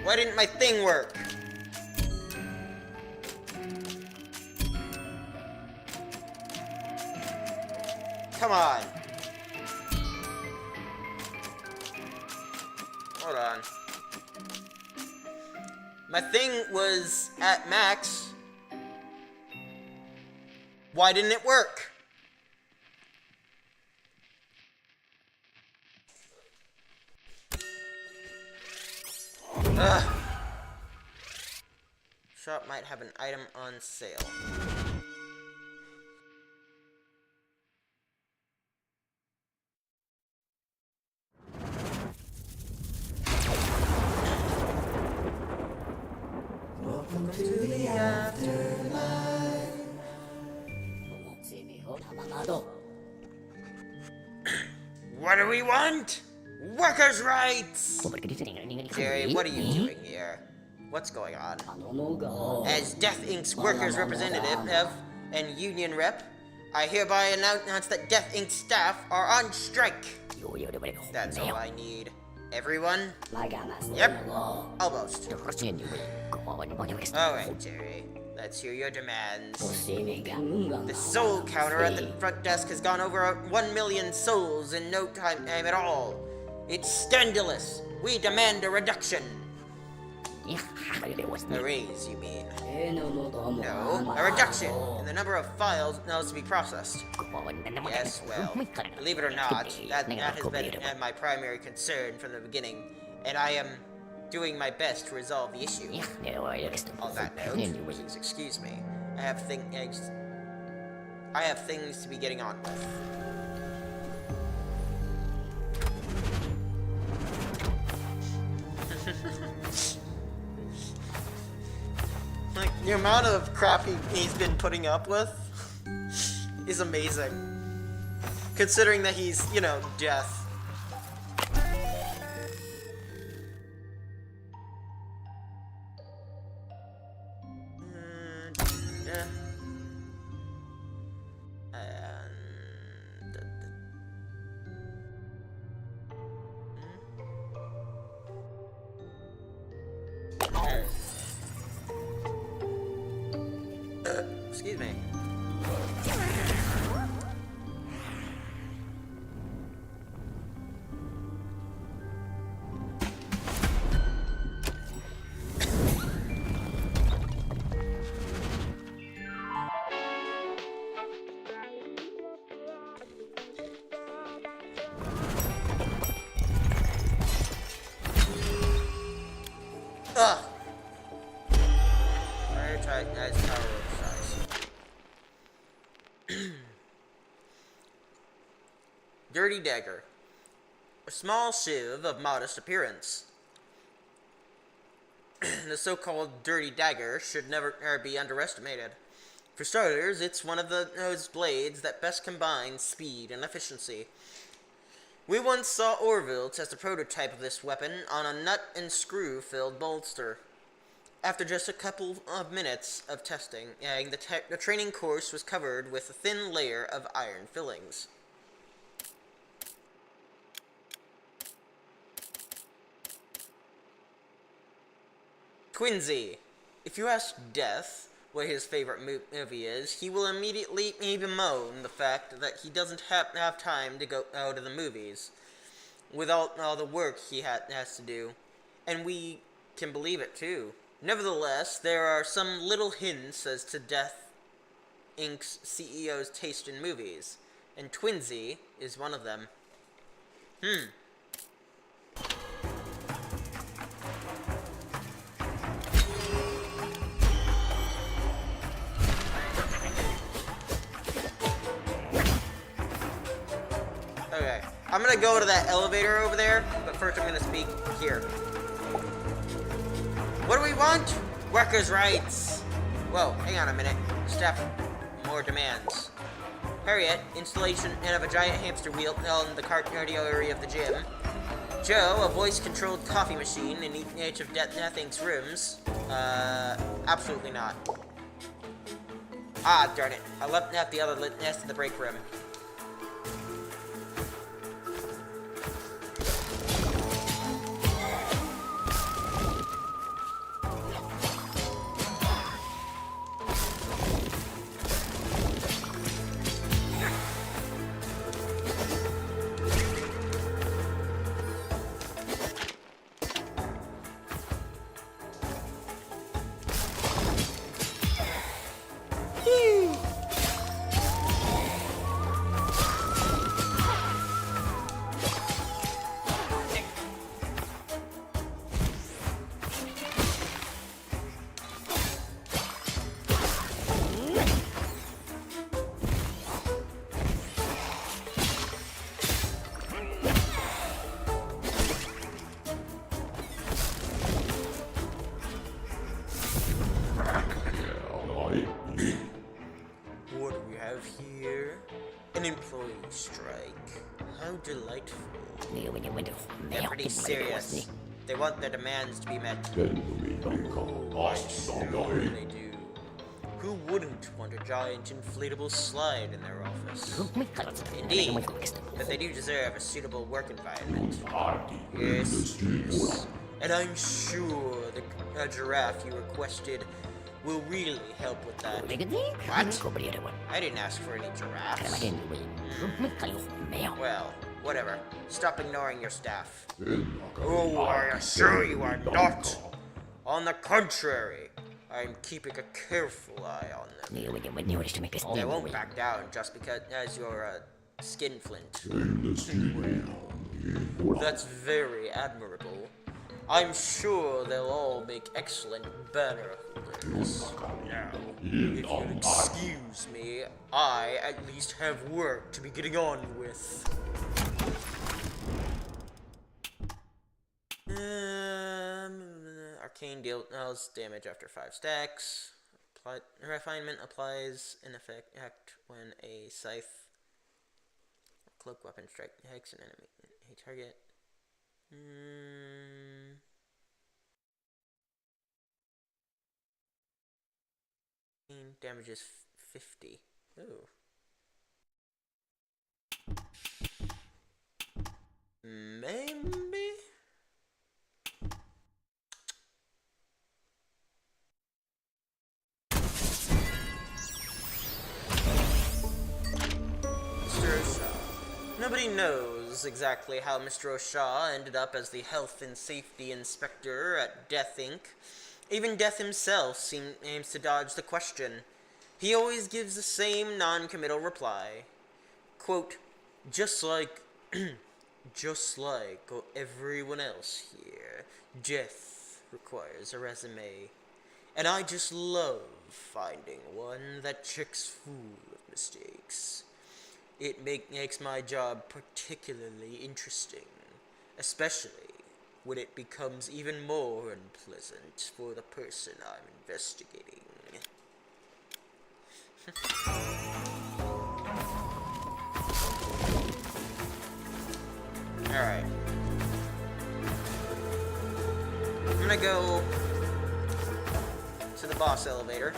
Why didn't my thing work? Come on. Hold on. My thing was at max. Why didn't it work? Ugh. Shop might have an item on sale. Welcome to the afterlife. What do we want? Workers' rights! Jerry, what are you doing here? What's going on? As Death Inc.'s workers' representative and union rep, I hereby announce that Death Inc. staff are on strike. That's all I need. Everyone? Yep, almost. Alright, Jerry. Let's hear your demands. The soul counter at the front desk has gone over 1 million souls in no time at all. It's scandalous. We demand a reduction. A raise, you mean? No, a reduction in the number of files that needs to be processed. Yes, well, believe it or not, that has been my primary concern from the beginning, and I am doing my best to resolve the issue. On that note, please excuse me. I have things to be getting on with. Like, the amount of crap he's been putting up with is amazing. Considering that he's, you know, death. Yeah. Excuse me. Ugh. Nice power size. Dirty Dagger. A small sieve of modest appearance. The so-called Dirty Dagger should never be underestimated. For starters, it's one of those blades that best combines speed and efficiency. We once saw Orville test a prototype of this weapon on a nut and screw-filled bolster. After just a couple of minutes of testing, the training course was covered with a thin layer of iron fillings. Quincy. If you ask Death what his favorite movie is, he will immediately bemoan the fact that he doesn't have time to go to the movies with all the work he has to do, and we can believe it too. Nevertheless, there are some little hints as to Death Inc.'s CEO's taste in movies, and Twinsy is one of them. Okay, I'm gonna go to that elevator over there, but first I'm gonna speak here. What do we want? Workers' rights. Whoa, hang on a minute. Staff, more demands. Harriet, installation of a giant hamster wheel on the cardio area of the gym. Joe, a voice-controlled coffee machine in each of Death Inc.'s rooms. Absolutely not. Ah, darn it. I left out the other nest in the break room. Employee strike. How delightful. They're pretty serious. They want their demands to be met. Oh, I'm sure they do. Who wouldn't want a giant inflatable slide in their office? Indeed, but they do deserve a suitable work environment. Yes, yes. And I'm sure the giraffe you requested will really help with that. What? I didn't ask for any giraffes. Well, whatever. Stop ignoring your staff. Oh, I assure you I'm not. On the contrary, I'm keeping a careful eye on them. They won't back down just because as you're a skinflint. That's very admirable. I'm sure they'll all make excellent banner holders. Now, if you'll excuse me, I at least have work to be getting on with. Arcane deals damage after 5 stacks. Refinement applies in effect when a scythe or cloak weapon strikes an enemy. A target. Damage is 50. Ooh. Maybe? Mr. O'Shaw. Nobody knows exactly how Mr. O'Shaw ended up as the Health and Safety Inspector at Death Inc. Even Death himself aims to dodge the question. He always gives the same non-committal reply. Quote, just like everyone else here, death requires a resume. And I just love finding one that checks full of mistakes. It makes my job particularly interesting, especially when it becomes even more unpleasant for the person I'm investigating. Alright. I'm gonna go to the boss elevator.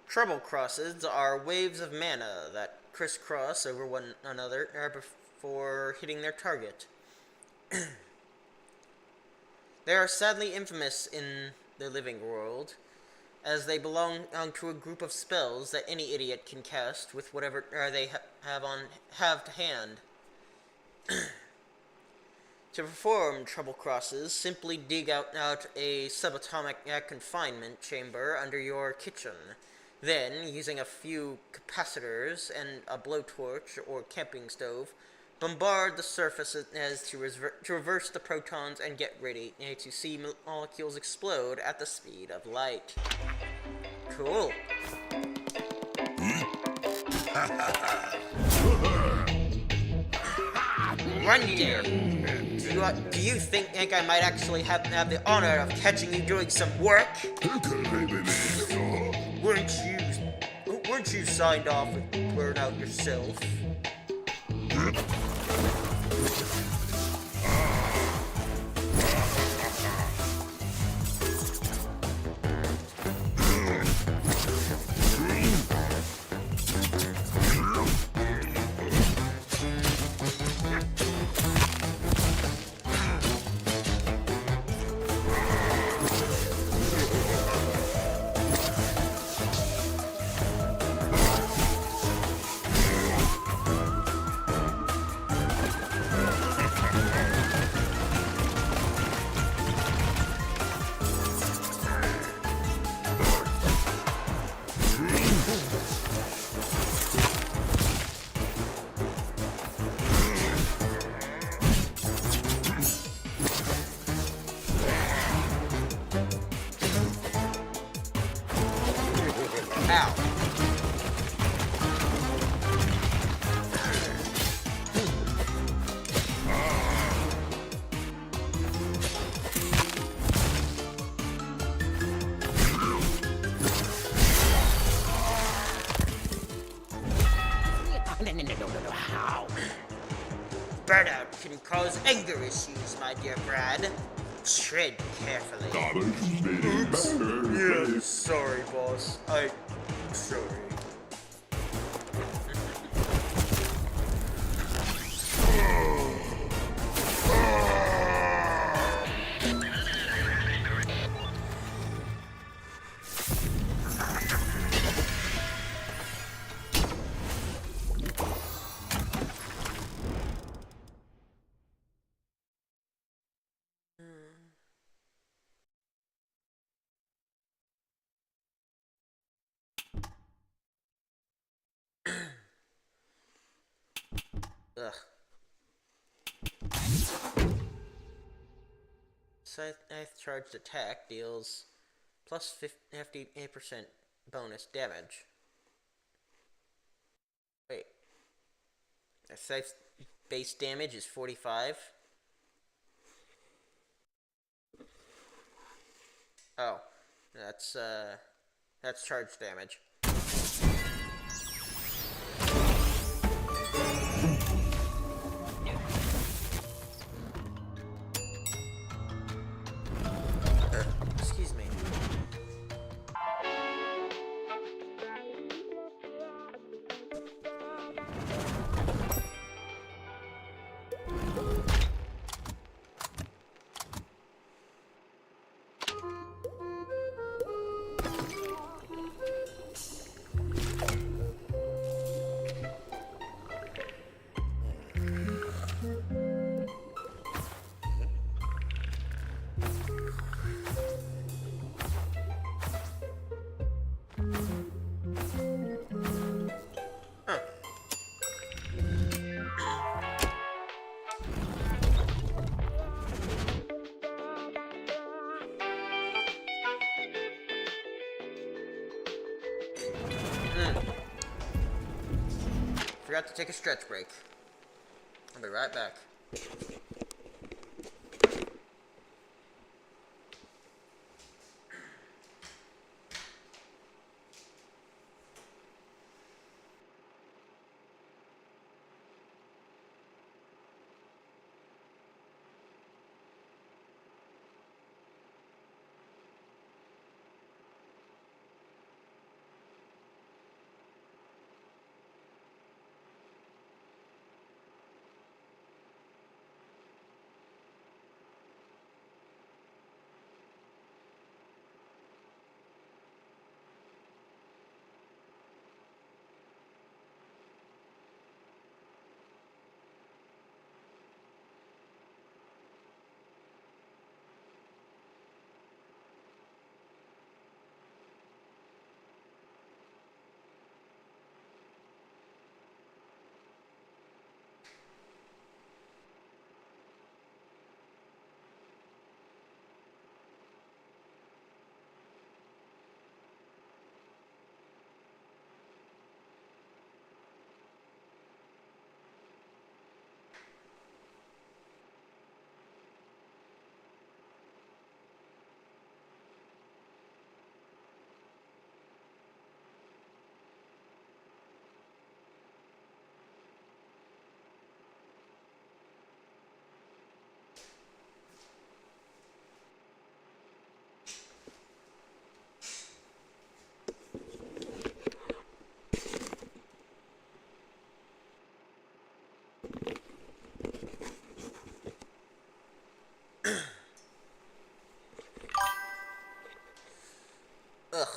Treble crosses are waves of mana that crisscross over one another before hitting their target. They are sadly infamous in the living world, as they belong to a group of spells that any idiot can cast with whatever they have to hand. To perform treble crosses, simply dig out a subatomic confinement chamber under your kitchen. Then, using a few capacitors and a blowtorch or camping stove, bombard the surface to reverse the protons and get ready to see molecules explode at the speed of light. Cool. Run there! Do you think I might actually have the honor of catching you doing some work? Weren't you signed off with burnout yourself? Ow. No. How? Burnout can cause anger issues, my dear Brad. Tread carefully. Oops. Yeah, sorry, boss. I'm sorry. Ugh. Scythe charged attack deals plus 58% bonus damage. Wait. A Scythe's base damage is 45? Oh. That's charge damage. Excuse me. Forgot to take a stretch break. I'll be right back. Ugh.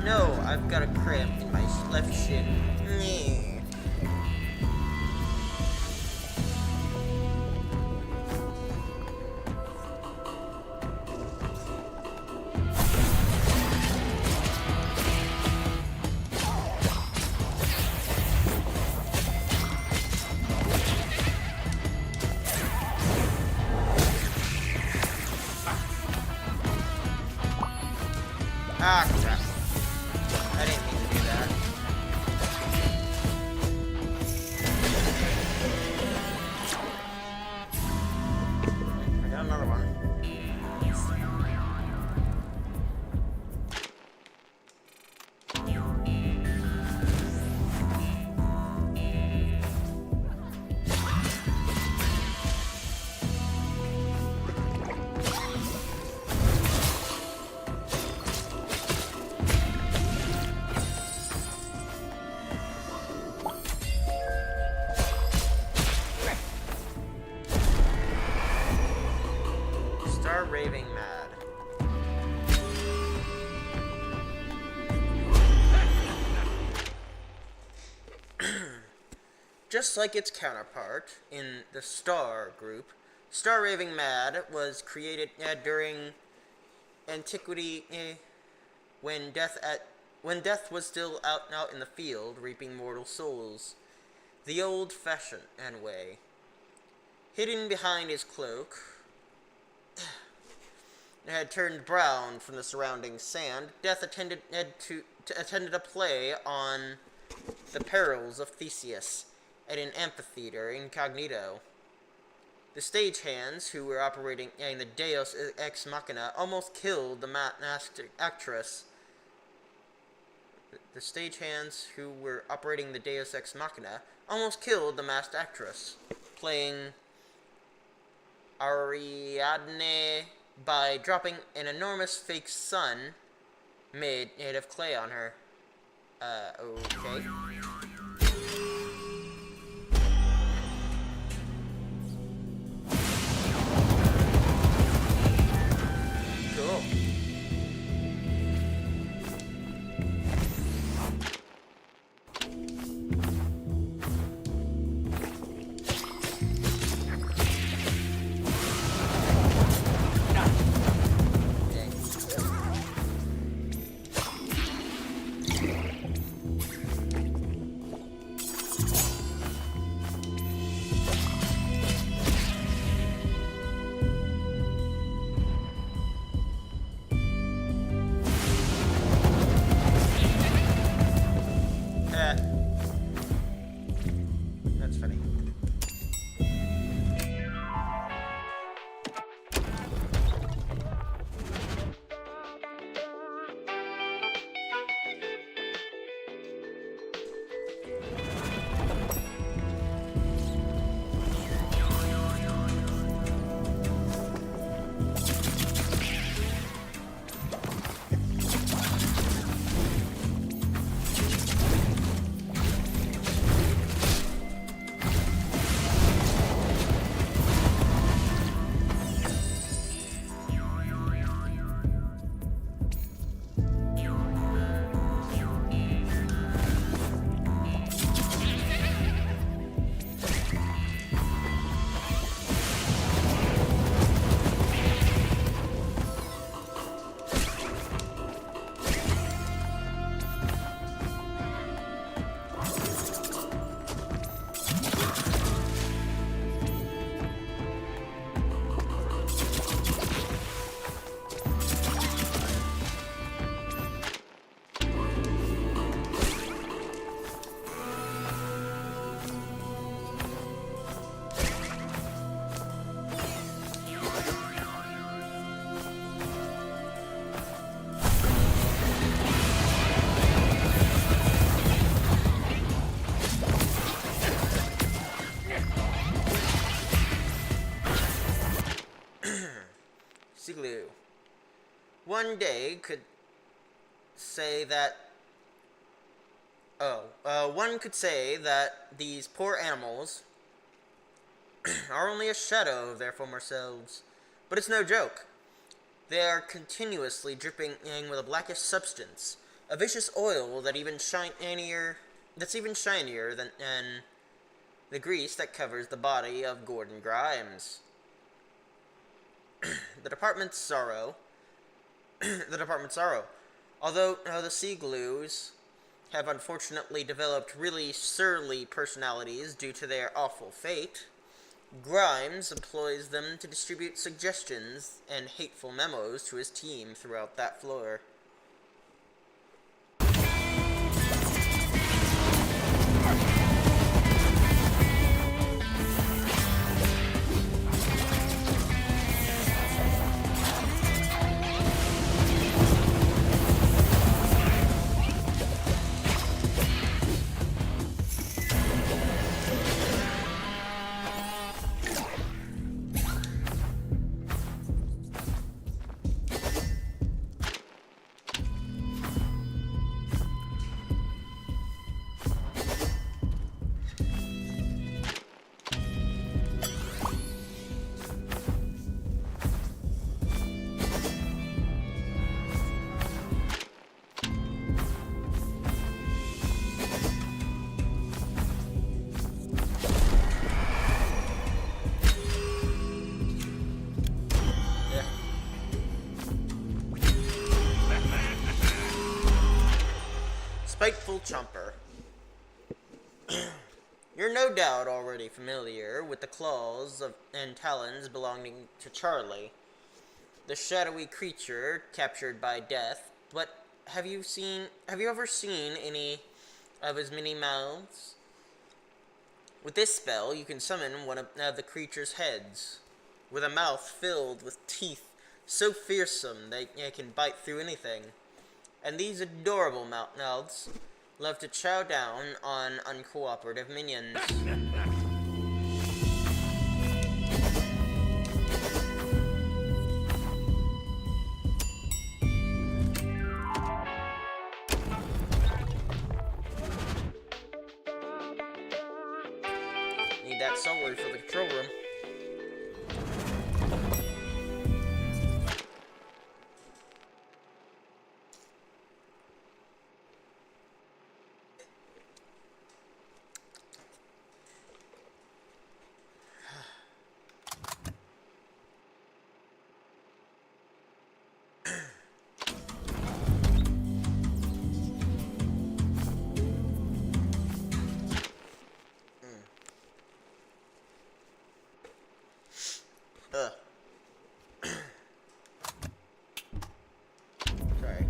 No, I've got a cramp in my left shin. Ah, crap. I didn't mean to do that. I got another one. Raving mad. Just like its counterpart in the Star group, Star Raving Mad was created during antiquity, when death was still out in the field, reaping mortal souls, the old-fashioned way. Hidden behind his cloak, it had turned brown from the surrounding sand. Death attended a play on the perils of Theseus at an amphitheater incognito. The stagehands who were operating in the Deus Ex Machina almost killed the masked actress. The stagehands who were operating the Deus Ex Machina almost killed the masked actress, playing Ariadne, by dropping an enormous fake sun made of clay on her. Okay. Cool. That's funny. Sigloo. One day could say that one could say that these poor animals are only a shadow of their former selves. But it's no joke. They are continuously dripping with a blackish substance, a vicious oil that's even shinier than the grease that covers the body of Gordon Grimes. The Department's sorrow. Although the Seagloos have unfortunately developed really surly personalities due to their awful fate, Grimes employs them to distribute suggestions and hateful memos to his team throughout that floor. spiteful chomper. You're no doubt already familiar with the claws and talons belonging to Charlie, the shadowy creature captured by death, but have you ever seen any of his many mouths? With this spell, you can summon one of the creature's heads, with a mouth filled with teeth so fearsome that it can bite through anything. And these adorable mouths love to chow down on uncooperative minions. Need that solar for the control room. Sorry.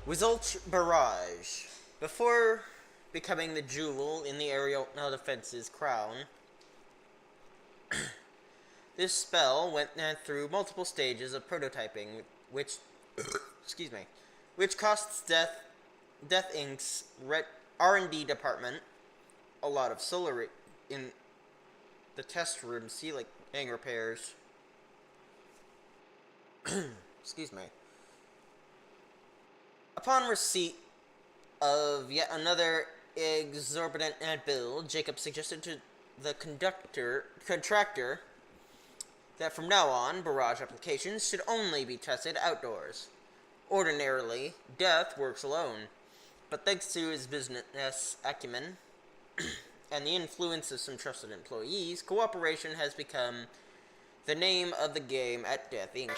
Results Barrage. Before becoming the jewel in the aerial defense's crown, this spell went through multiple stages of prototyping, which which costs Death Inc.'s R&D department a lot of solar in the test room ceiling repairs. Excuse me. Upon receipt of yet another exorbitant bill, Jacob suggested to the contractor that from now on, barrage applications should only be tested outdoors. Ordinarily, Death works alone, but thanks to his business acumen and the influence of some trusted employees, cooperation has become the name of the game at Death Inc.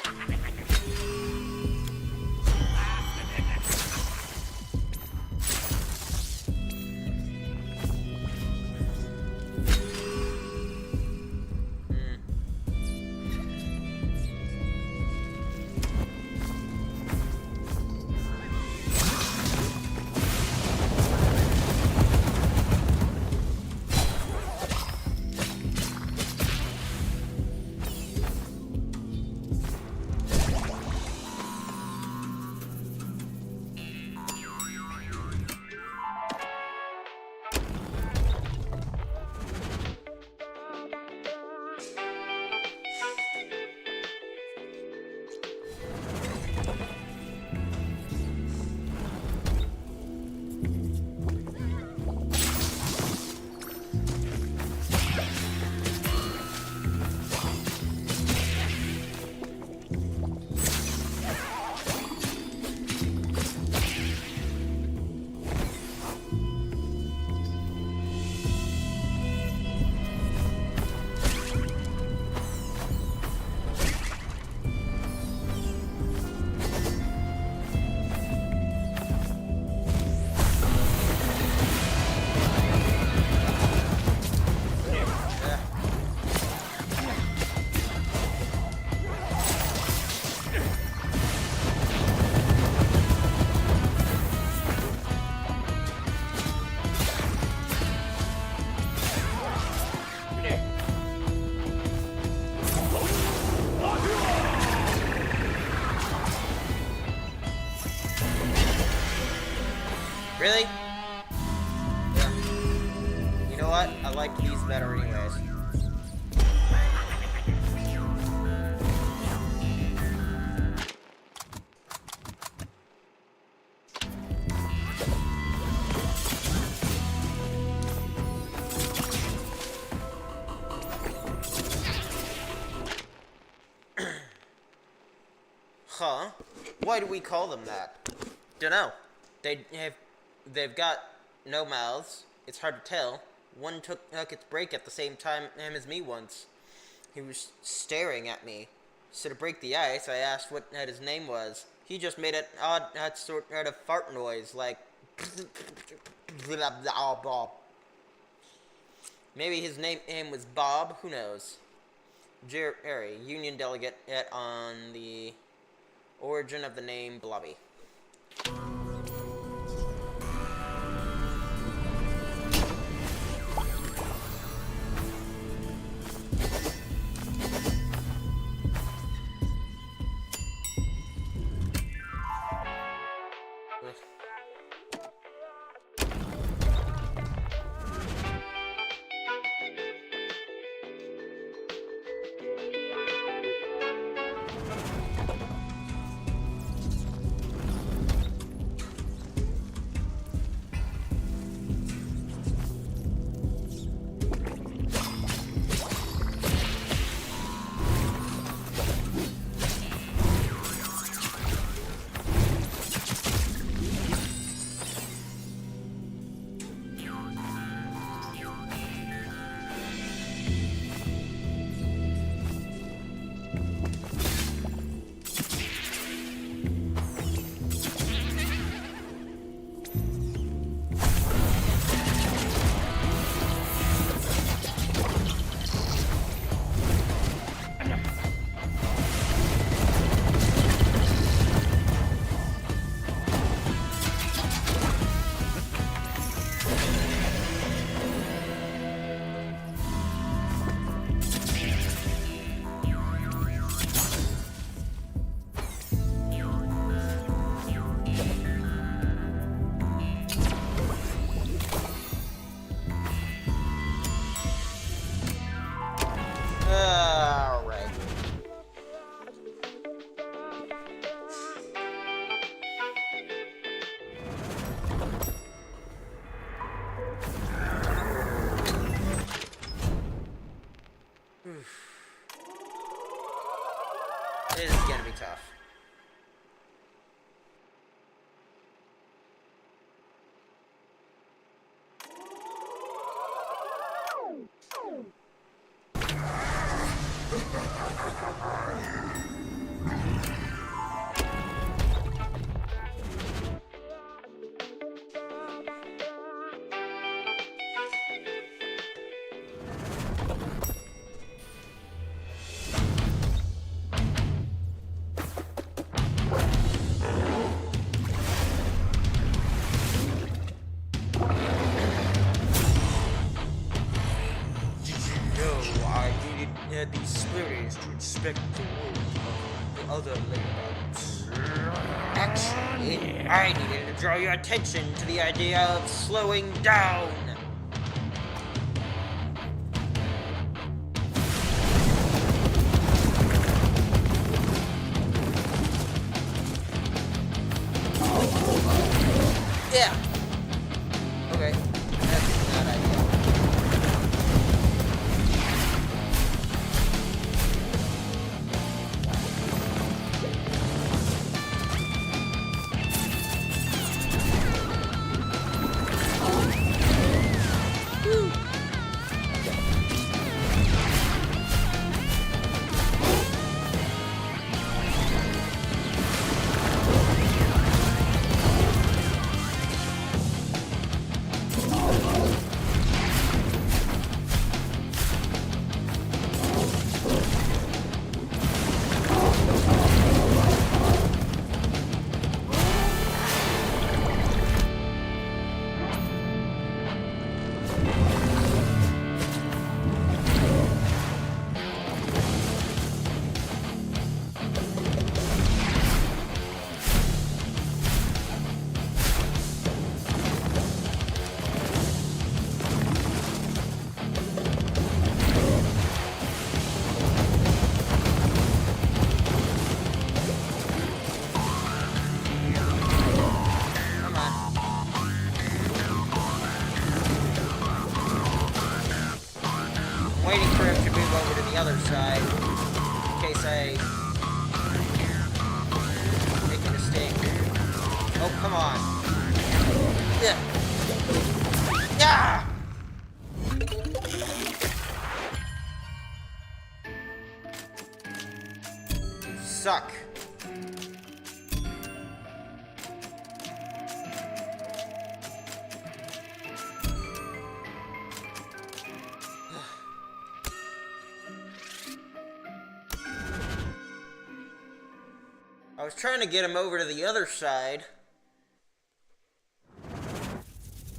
Really? Yeah. You know what? I like these better anyways. Huh? Why do we call them that? Dunno. They've got no mouths. It's hard to tell. One took its break at the same time as me once. He was staring at me. So to break the ice, I asked what his name was. He just made an odd sort of fart noise, like maybe his name was Bob. Who knows? Jerry, union delegate on the origin of the name Blobby. Alright. This is gonna be tough. These spirits to inspect the world of the other laybirds. Actually, I needed to draw your attention to the idea of slowing down. Yeah. Okay. That's a bad idea. other side in case I make a mistake. Oh, come on. Yeah. Yeah! Suck. I was trying to get him over to the other side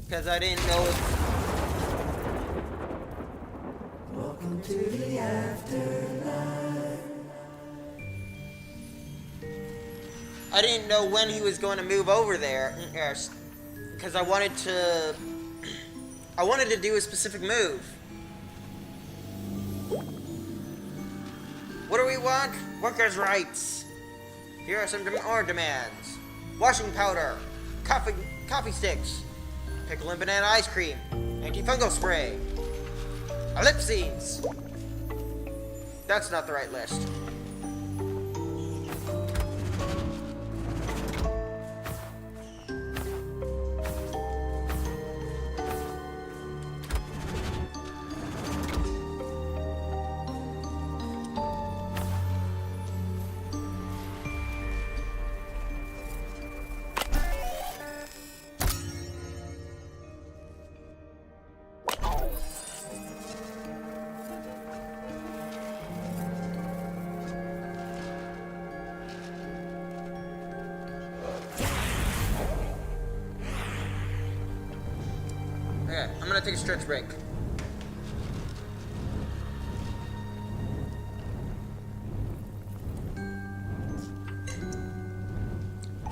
because I didn't know if... Welcome to the afterlife. I didn't know when he was going to move over there because I wanted to do a specific move. What do we want? Workers' rights. Here are some more demands. Washing powder, coffee sticks, pickle and banana ice cream, antifungal spray, ellipses. That's not the right list. Okay, I'm gonna take a stretch break.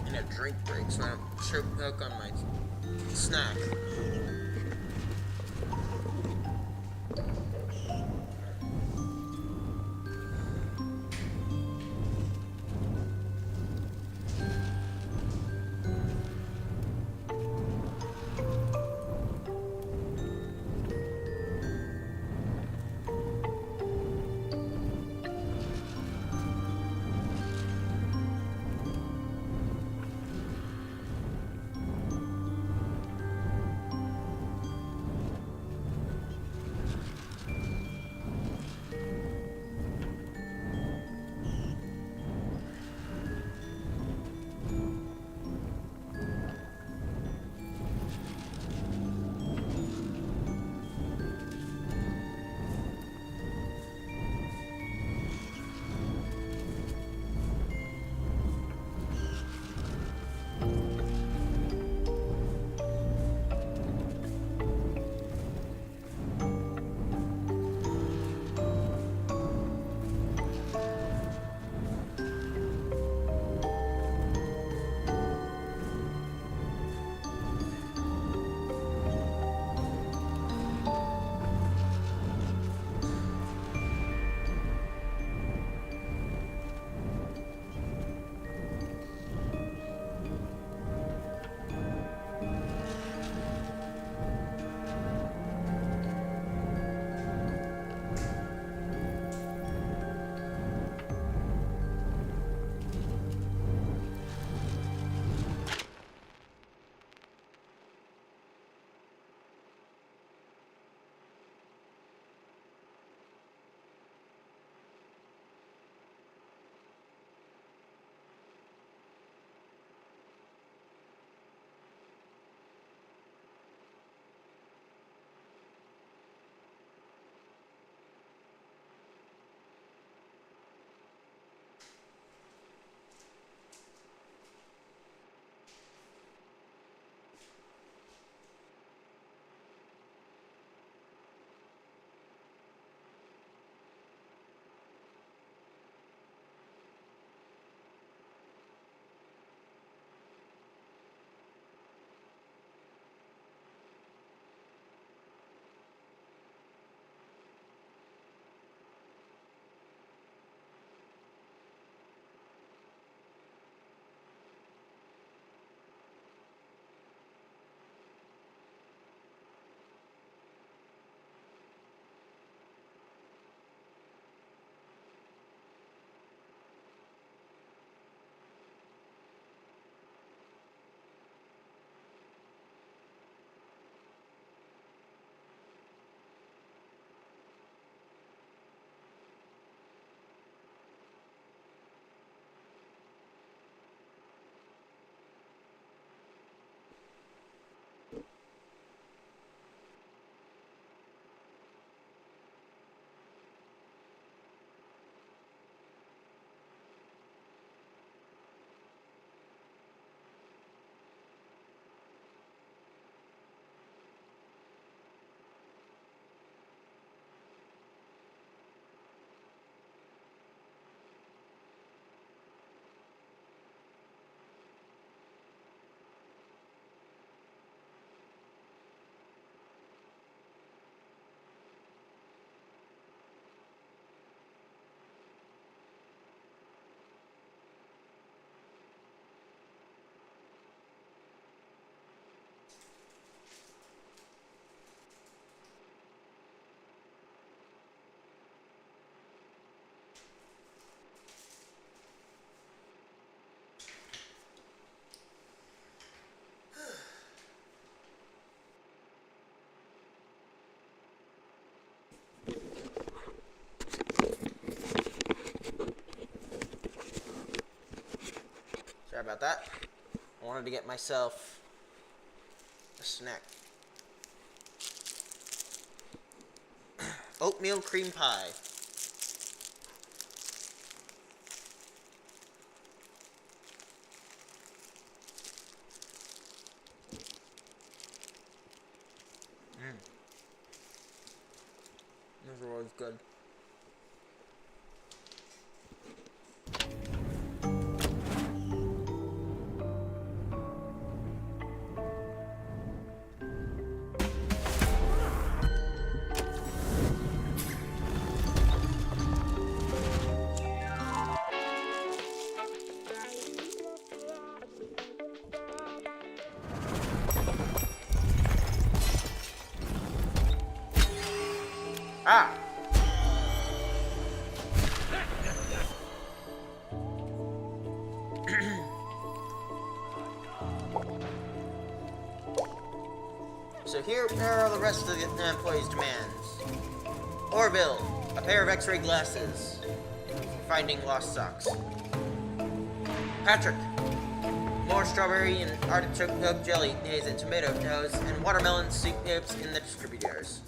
And a drink break, so I don't choke on my snack. about that. I wanted to get myself a snack. Oatmeal cream pie. Those are always good. Ah! So here are the rest of the employees' demands. Orville, a pair of x-ray glasses. Finding lost socks. Patrick, more strawberry and artichoke jelly, and tomato toast, and watermelon soups in the distributors.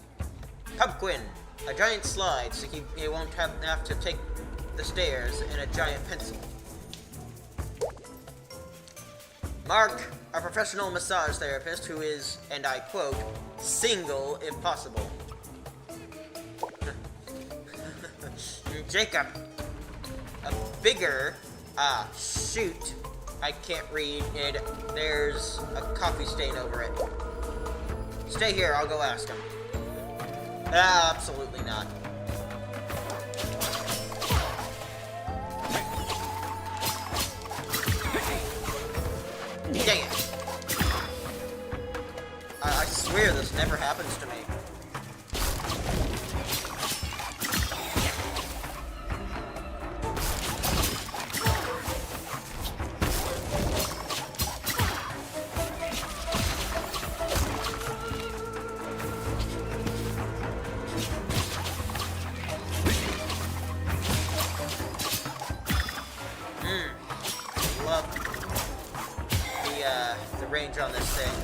Pupquin, a giant slide so he won't have to take the stairs, and a giant pencil. Mark, a professional massage therapist who is, and I quote, single if possible. Jacob, a bigger, shoot, I can't read it, there's a coffee stain over it. Stay here, I'll go ask him. Absolutely not. Dang it. I swear this never happens to me. Love the range on this thing.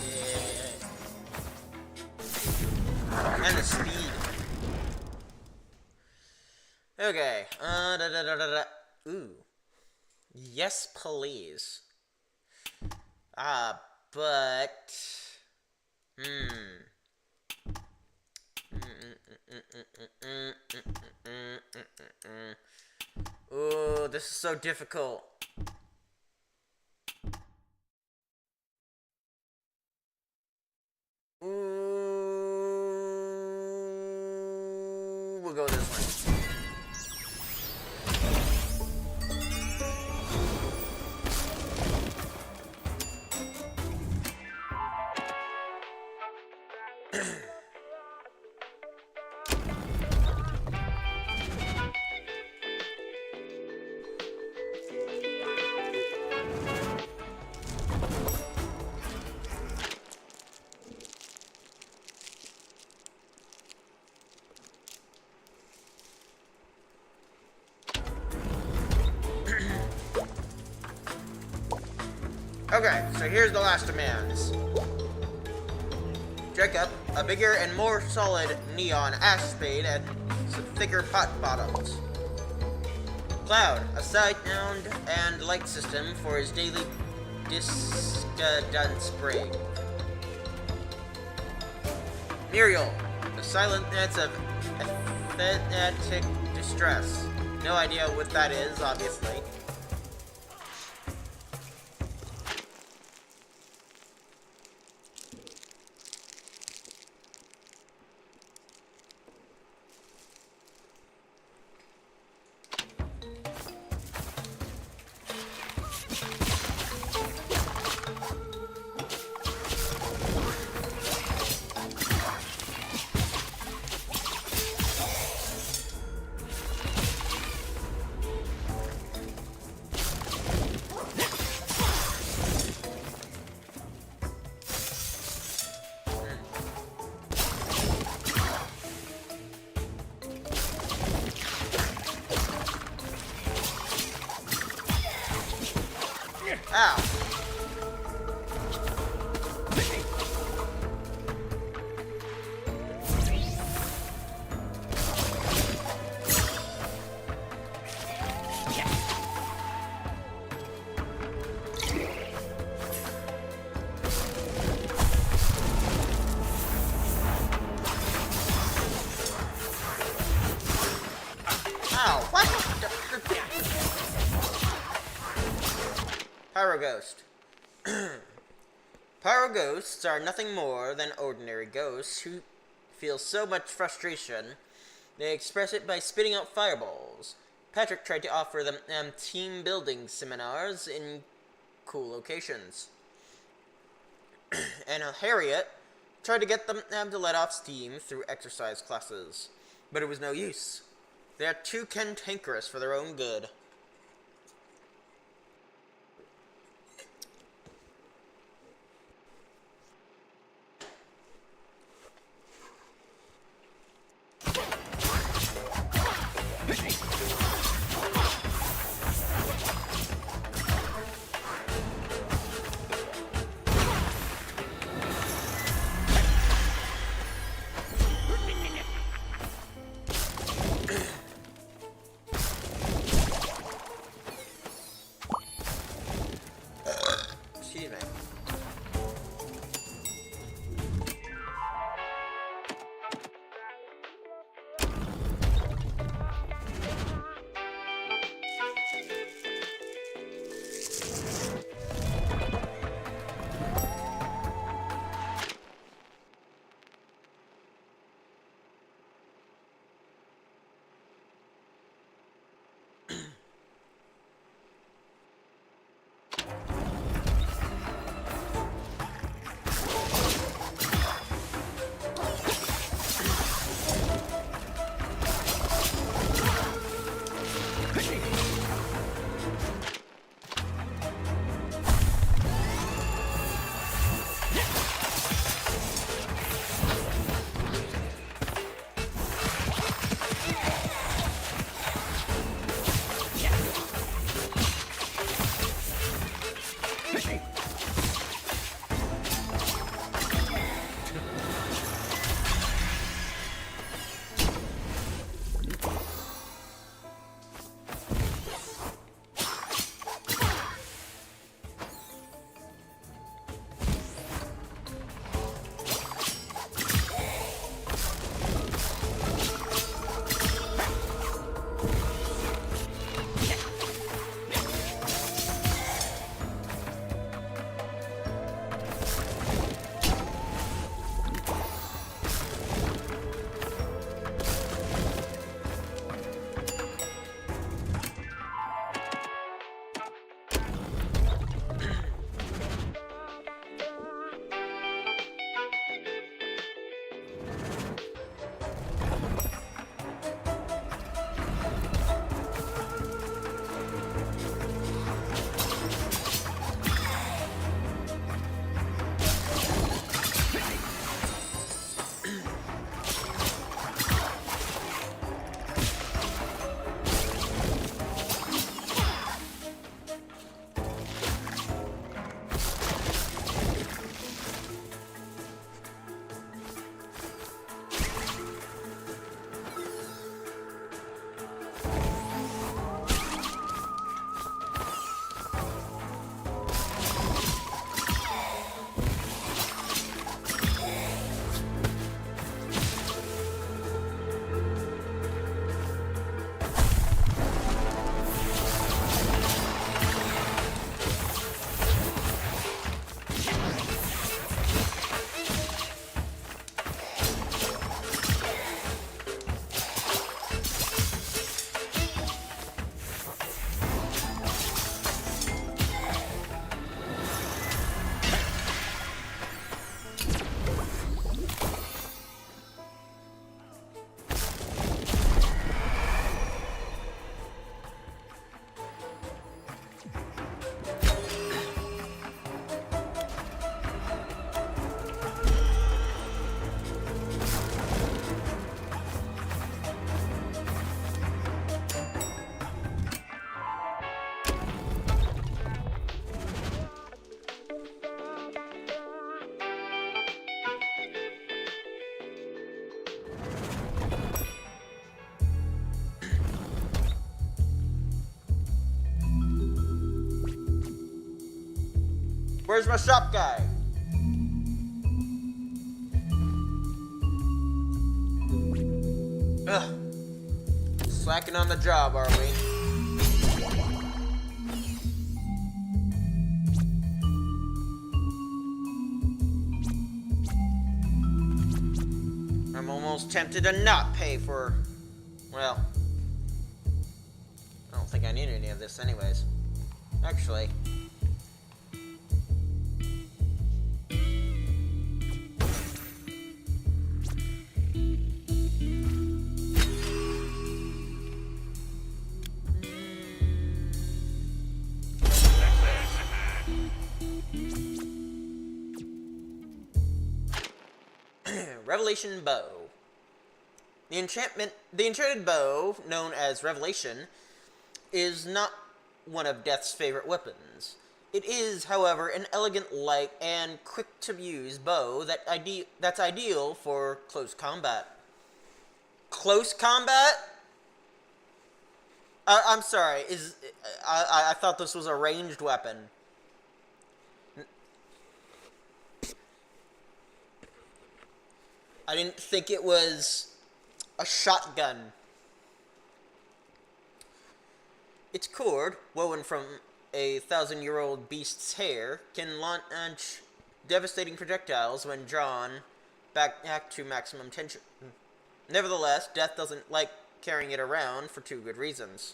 Yeah. And the speed. Okay. Ooh. Yes, please. But... Ooh, this is so difficult. Ooh, we'll go this one. Okay, so here's the last demands. Jacob, a bigger and more solid neon ash spade and some thicker pot bottoms. Cloud, a sound and light system for his daily disc-dun spray. Muriel, the silent nets of aesthetic distress. No idea what that is, obviously. Ow! Ow! What? Pyro Ghost. Pyro ghosts are nothing more than ordinary ghosts who feel so much frustration they express it by spitting out fireballs. Patrick tried to offer them team building seminars in cool locations. And Harriet tried to get them to let off steam through exercise classes. But it was no use. They are too cantankerous for their own good. Where's my shop guy? Ugh. Slacking on the job, are we? I'm almost tempted to not pay for... Well... I don't think I need any of this anyways. Actually... Revelation Bow. The enchanted bow, known as Revelation, is not one of Death's favorite weapons. It is, however, an elegant, light, and quick-to-use bow that's ideal for close combat. Close combat? I'm sorry. I thought this was a ranged weapon. I didn't think it was a shotgun. Its cord, woven from a 1,000-year-old beast's hair, can launch devastating projectiles when drawn back to maximum tension. Nevertheless, Death doesn't like carrying it around for two good reasons.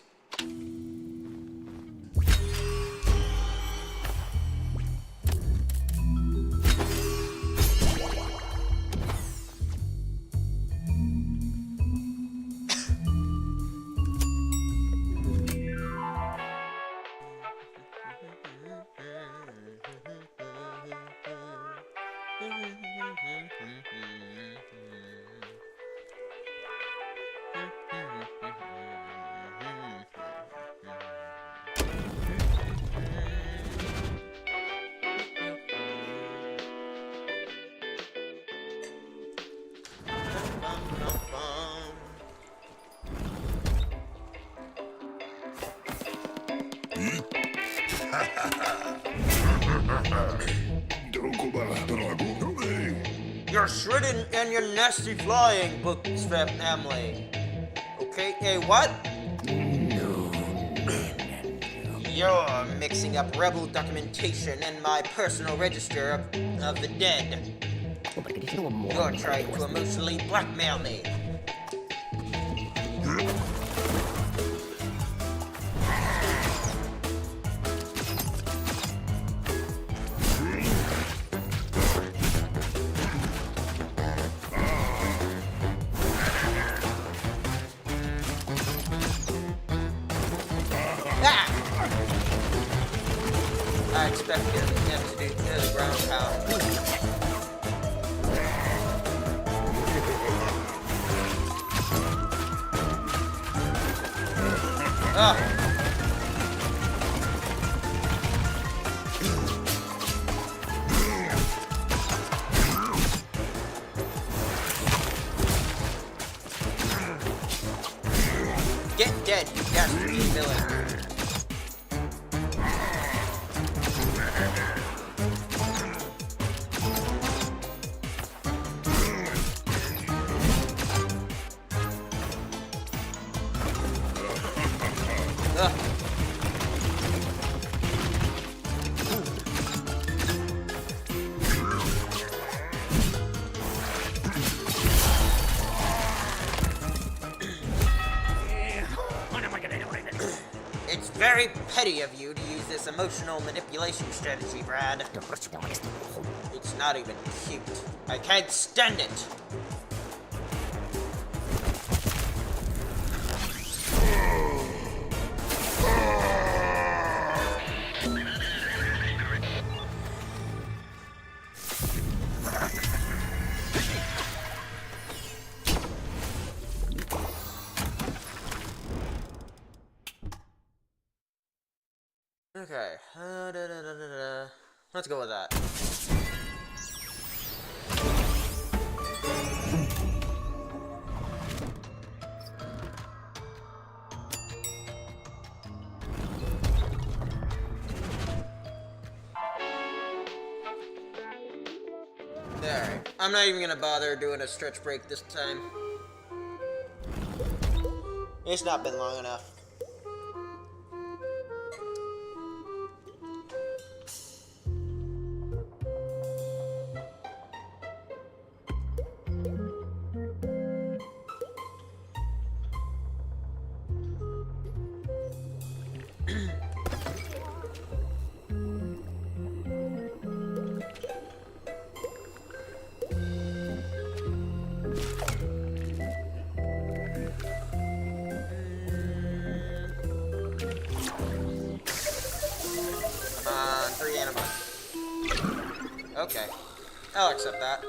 You're shredding and you're nasty flying, books family. Okay, hey, what? No. You're mixing up rebel documentation and my personal register of the dead. You're trying to emotionally blackmail me. I expected him to do the ground pound. Get dead, you dastardly villain. It's very petty of you to use this emotional manipulation strategy, Brad. It's not even cute. I can't stand it. Okay, let's go with that. I'm not even gonna bother doing a stretch break this time. It's not been long enough. Okay, I'll accept that.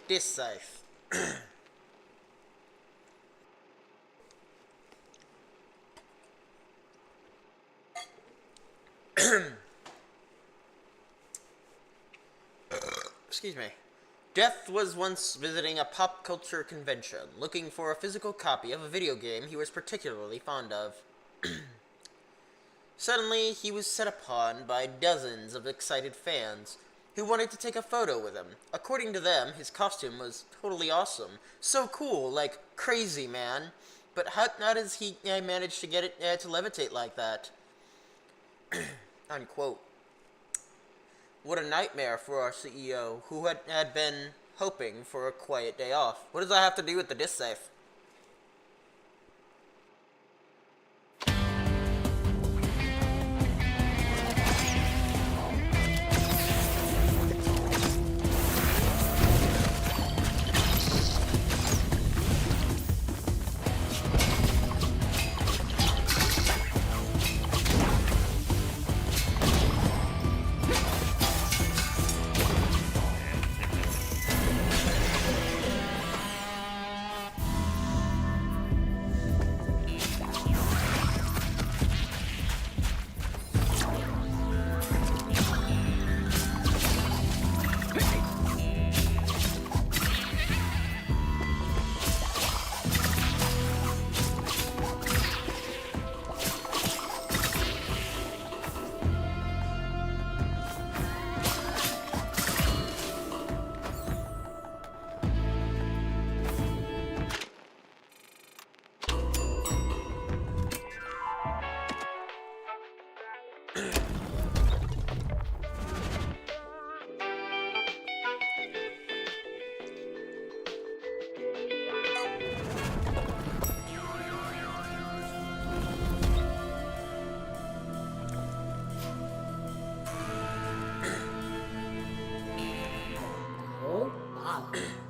This safe. Excuse me. Death was once visiting a pop culture convention, looking for a physical copy of a video game he was particularly fond of. Suddenly, he was set upon by dozens of excited fans who wanted to take a photo with him. According to them, his costume was totally awesome. So cool, like crazy, man. But how does he manage to get it to levitate like that? Unquote. What a nightmare for our CEO, who had been hoping for a quiet day off. What does that have to do with the disc safe?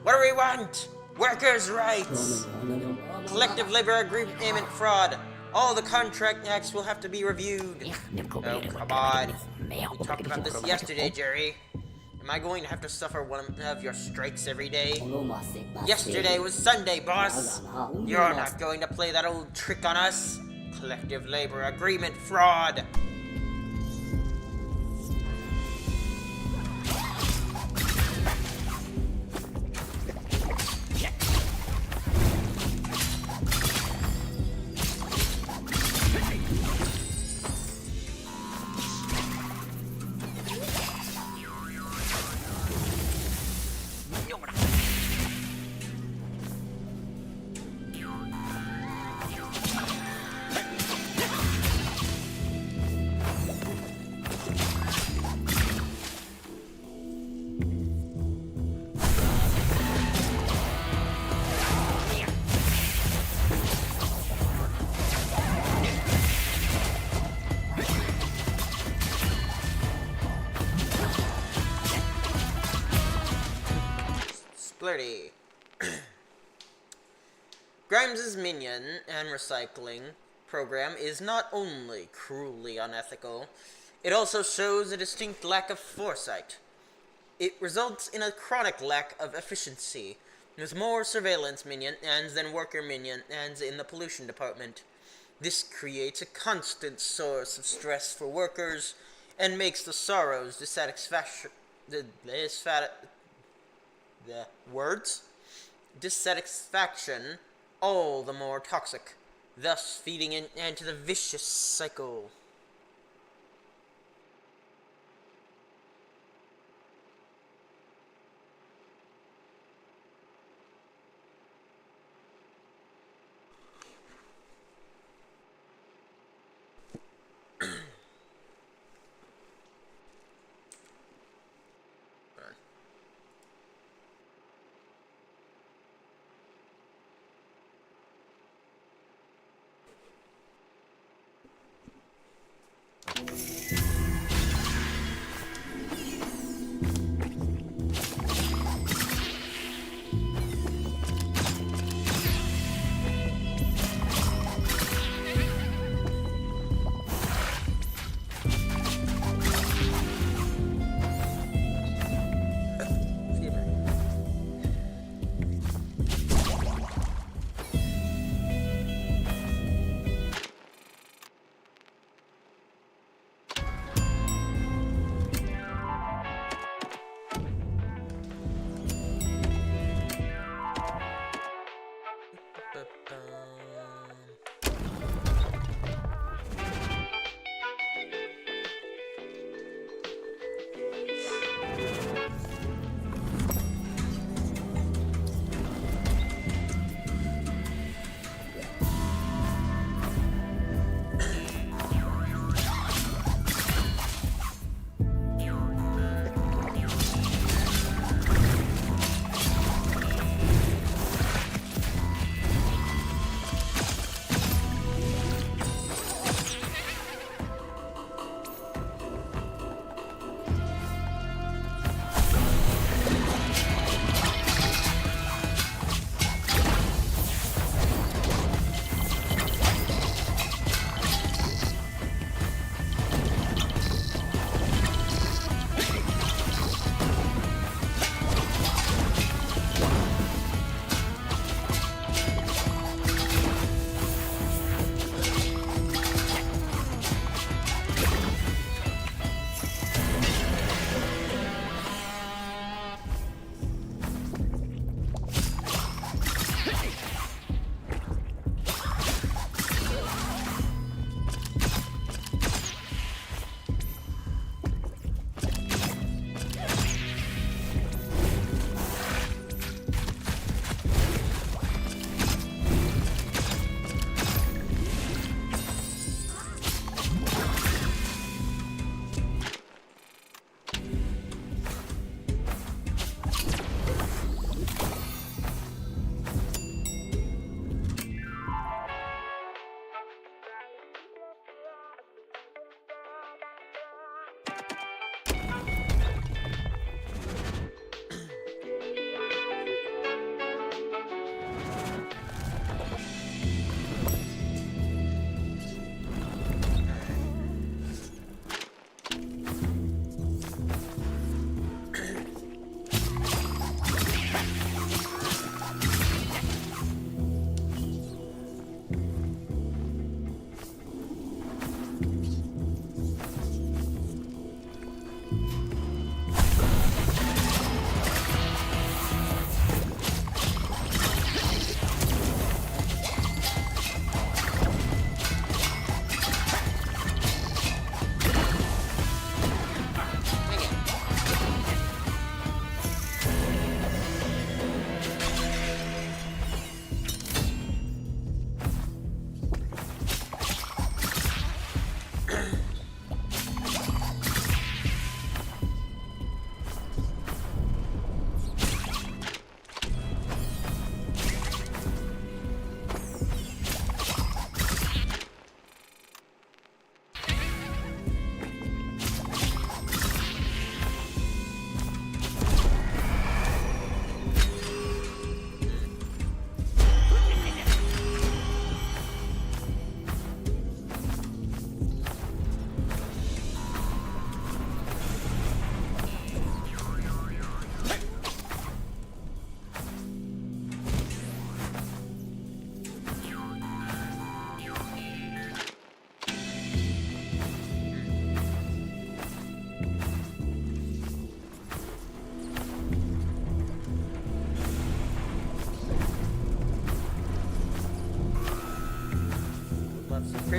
What do we want? Workers' rights! Collective labor agreement fraud. All the contract acts will have to be reviewed. Oh, come on. We talked about this yesterday, Jerry. Am I going to have to suffer one of your strikes every day? Yesterday was Sunday, boss. You're not going to play that old trick on us. Collective labor agreement fraud. Blurty. Grimes's minion and recycling program is not only cruelly unethical, it also shows a distinct lack of foresight. It results in a chronic lack of efficiency, with more surveillance minions than worker minions in the pollution department. This creates a constant source of stress for workers and makes the sorrows, dissatisfaction, dissatisfaction all the more toxic, thus feeding into the vicious cycle.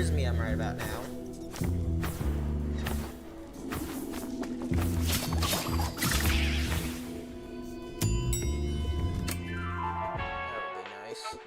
prismium right about now. That would be nice.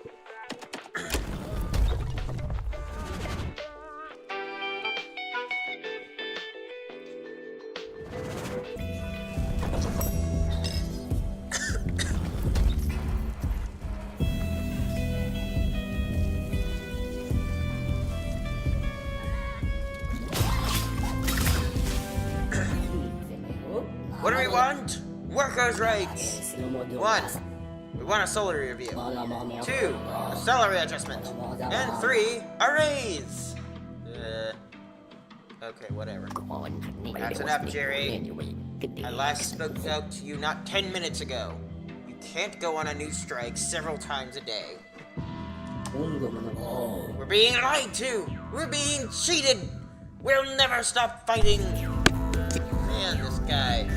What do we want? Workers' rights. 1. We want a salary review. 2. A salary adjustment. And 3. A raise. Okay, whatever. That's enough, Jerry. I last spoke out to you not 10 minutes ago. You can't go on a new strike several times a day. We're being lied to. We're being cheated. We'll never stop fighting. Man, this guy.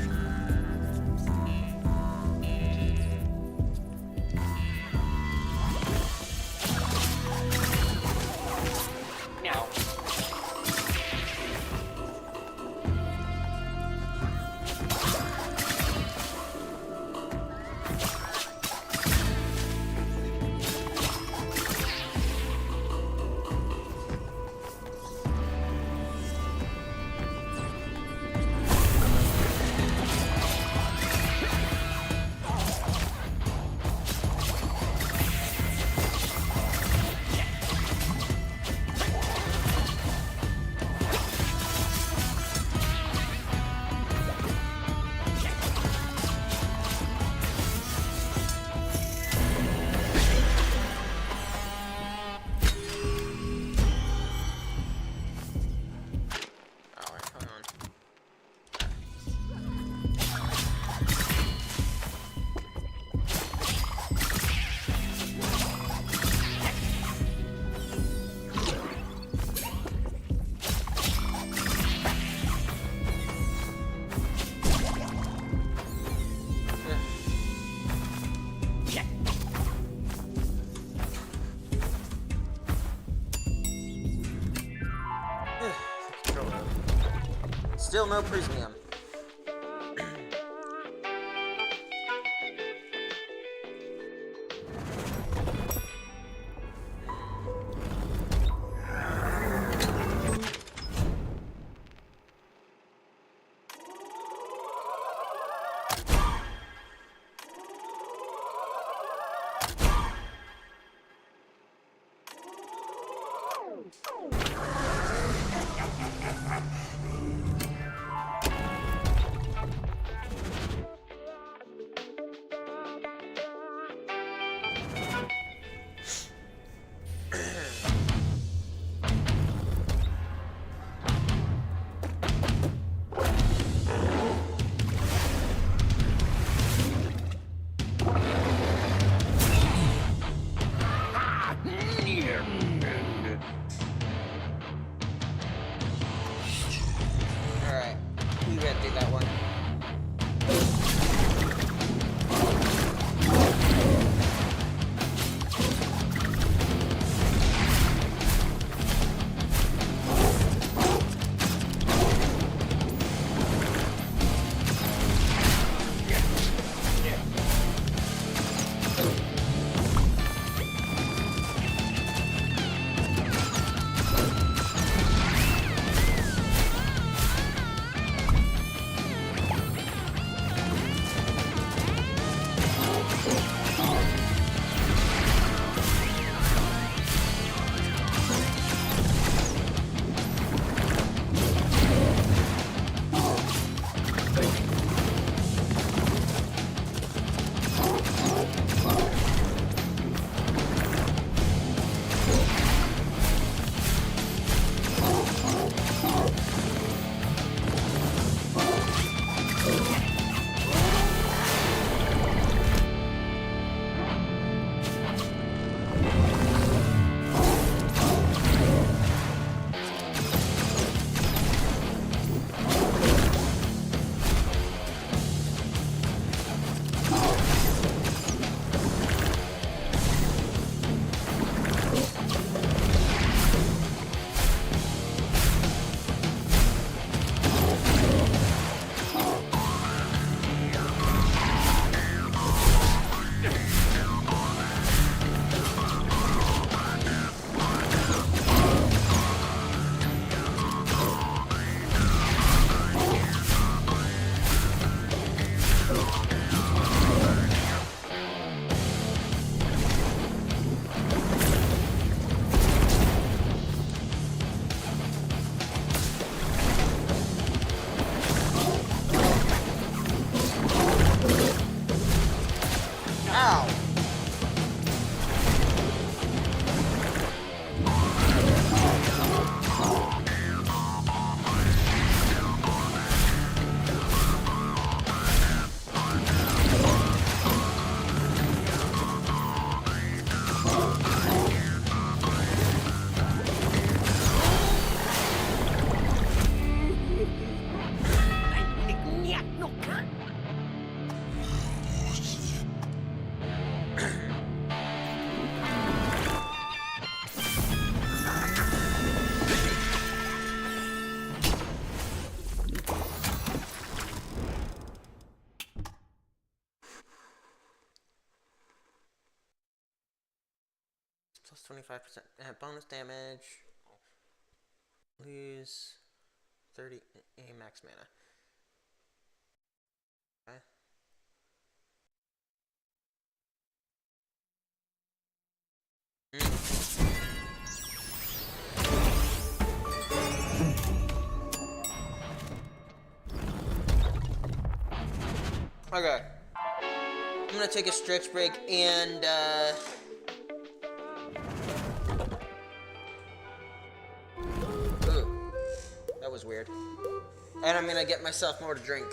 Still no prismium. Plus 25% bonus damage. Lose 30 max mana. Okay. Okay. I'm gonna take a stretch break and ooh, that was weird. And I'm gonna get myself more to drink.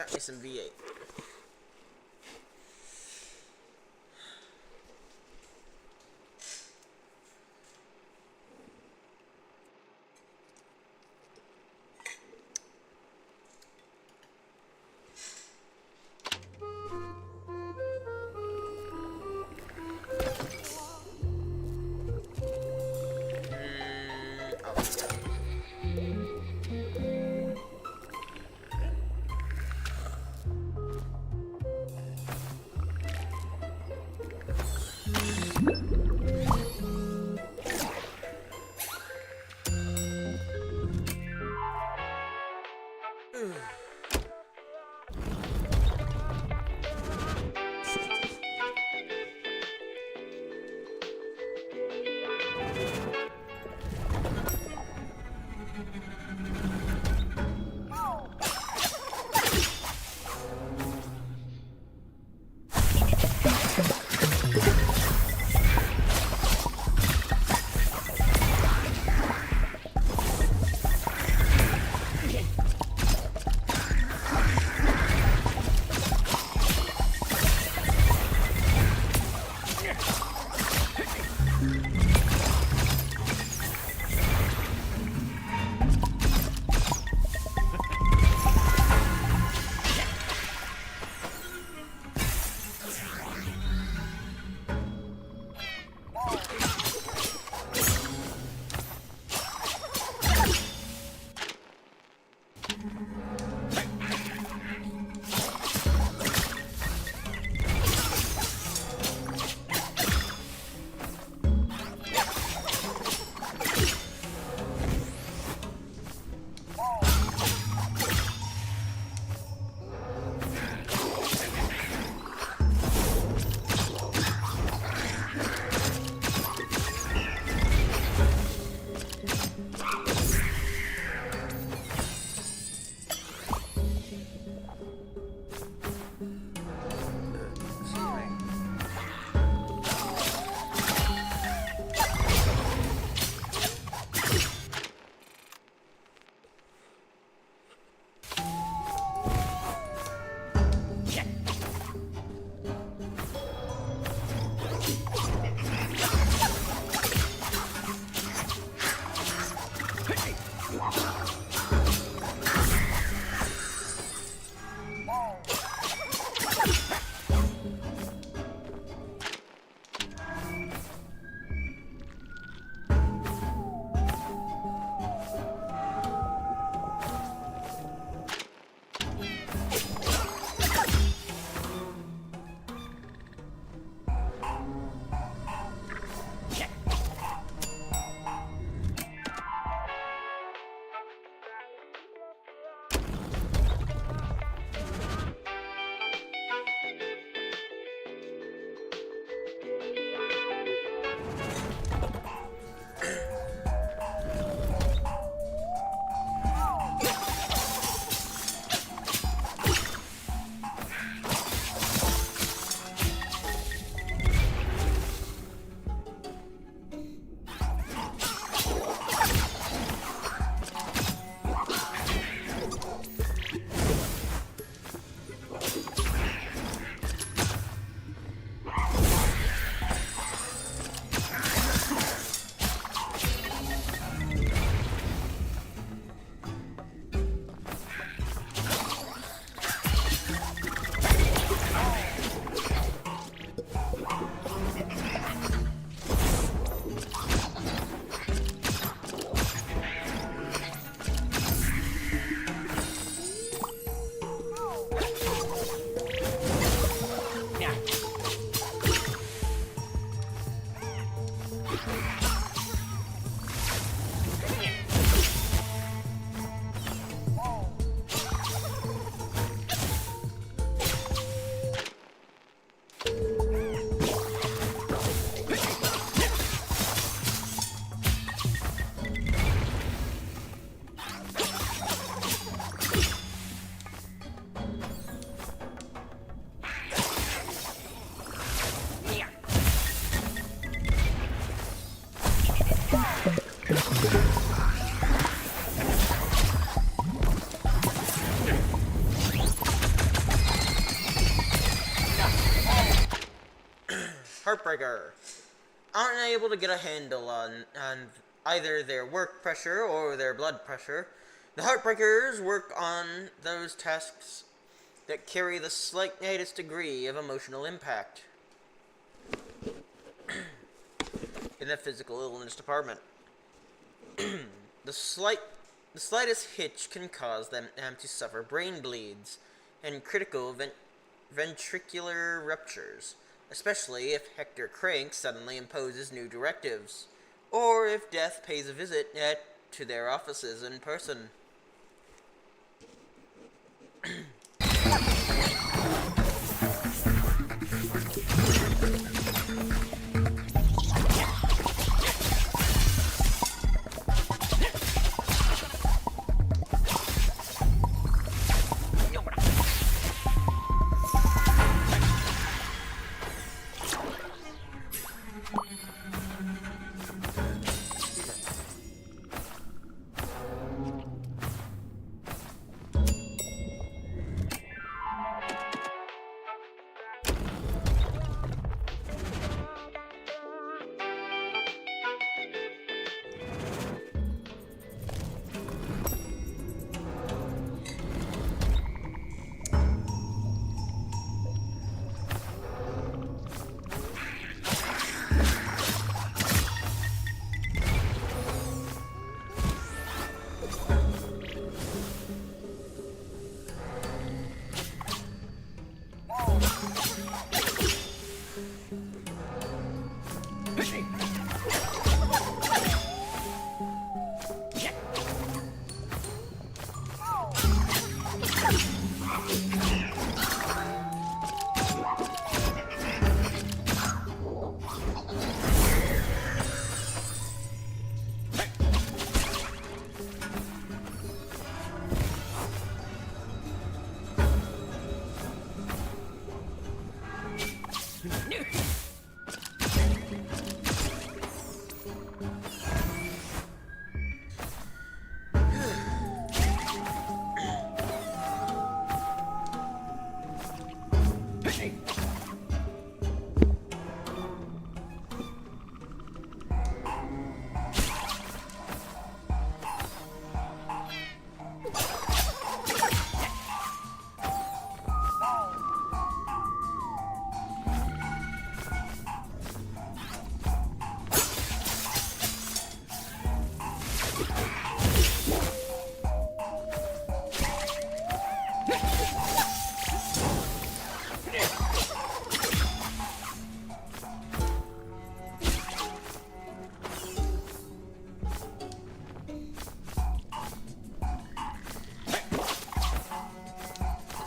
got me some V8. Heartbreaker. Unable to get a handle on either their work pressure or their blood pressure, the Heartbreakers work on those tasks that carry the slightest degree of emotional impact. In the physical illness department, the slightest hitch can cause them to suffer brain bleeds and critical ventricular ruptures, especially if Hector Crank suddenly imposes new directives, or if Death pays a visit to their offices in person.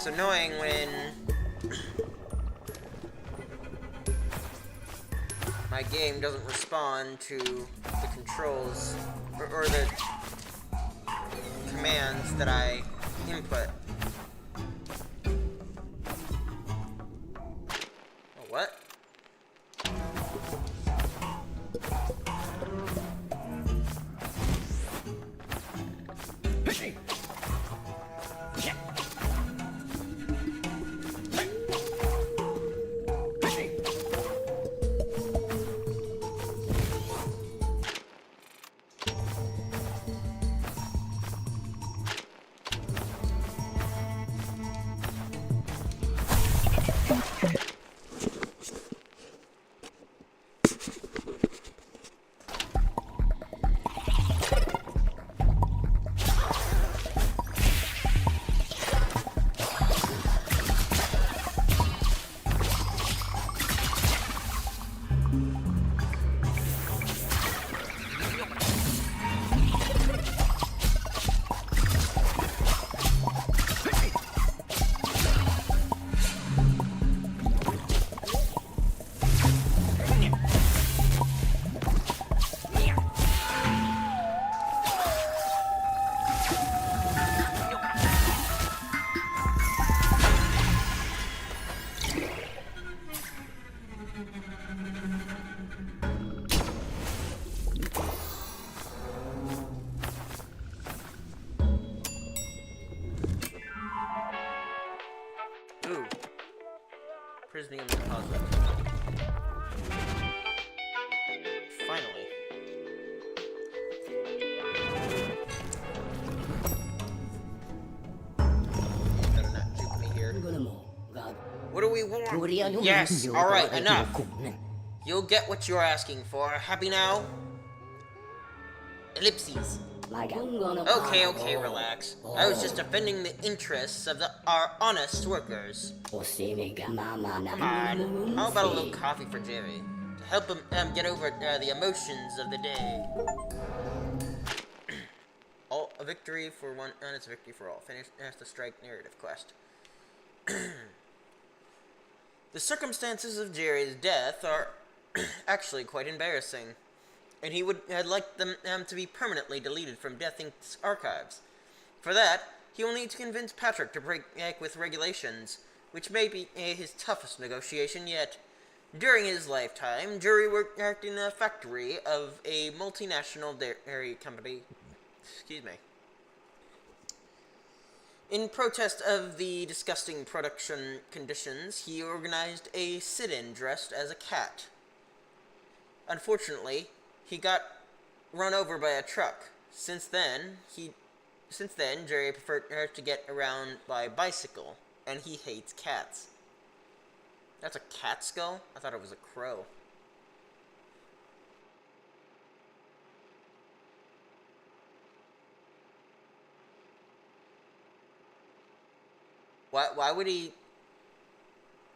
It's annoying when my game doesn't respond to the controls or the commands that I input. Oh, what? Ooh. Prismium deposit. Finally. Better not juke me here. What do we want? Yes, alright, enough. You'll get what you're asking for. Happy now? Ellipses. Okay, relax. I was just defending the interests of our honest workers. Come on, how about a little coffee for Jerry? To help him get over the emotions of the day. A victory for one, and it's a victory for all. Finish the strike narrative quest. The circumstances of Jerry's death are actually quite embarrassing, and he had liked them to be permanently deleted from Death Inc.'s archives. For that, he will need to convince Patrick to break with regulations, which may be his toughest negotiation yet. During his lifetime, Jerry worked in a factory of a multinational dairy company. Excuse me. In protest of the disgusting production conditions, he organized a sit-in dressed as a cat. Unfortunately, he got run over by a truck. Since then, Jerry preferred to get around by bicycle, and he hates cats. That's a cat skull? I thought it was a crow. Why would he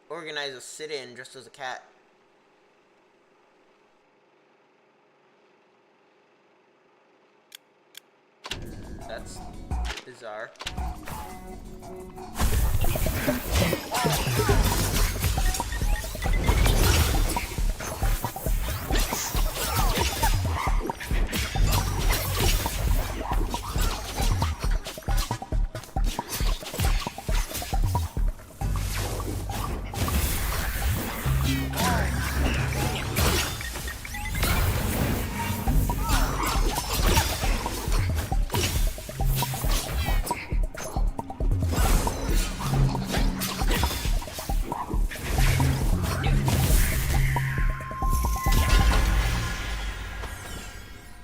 organize a sit-in just as a cat? That's bizarre.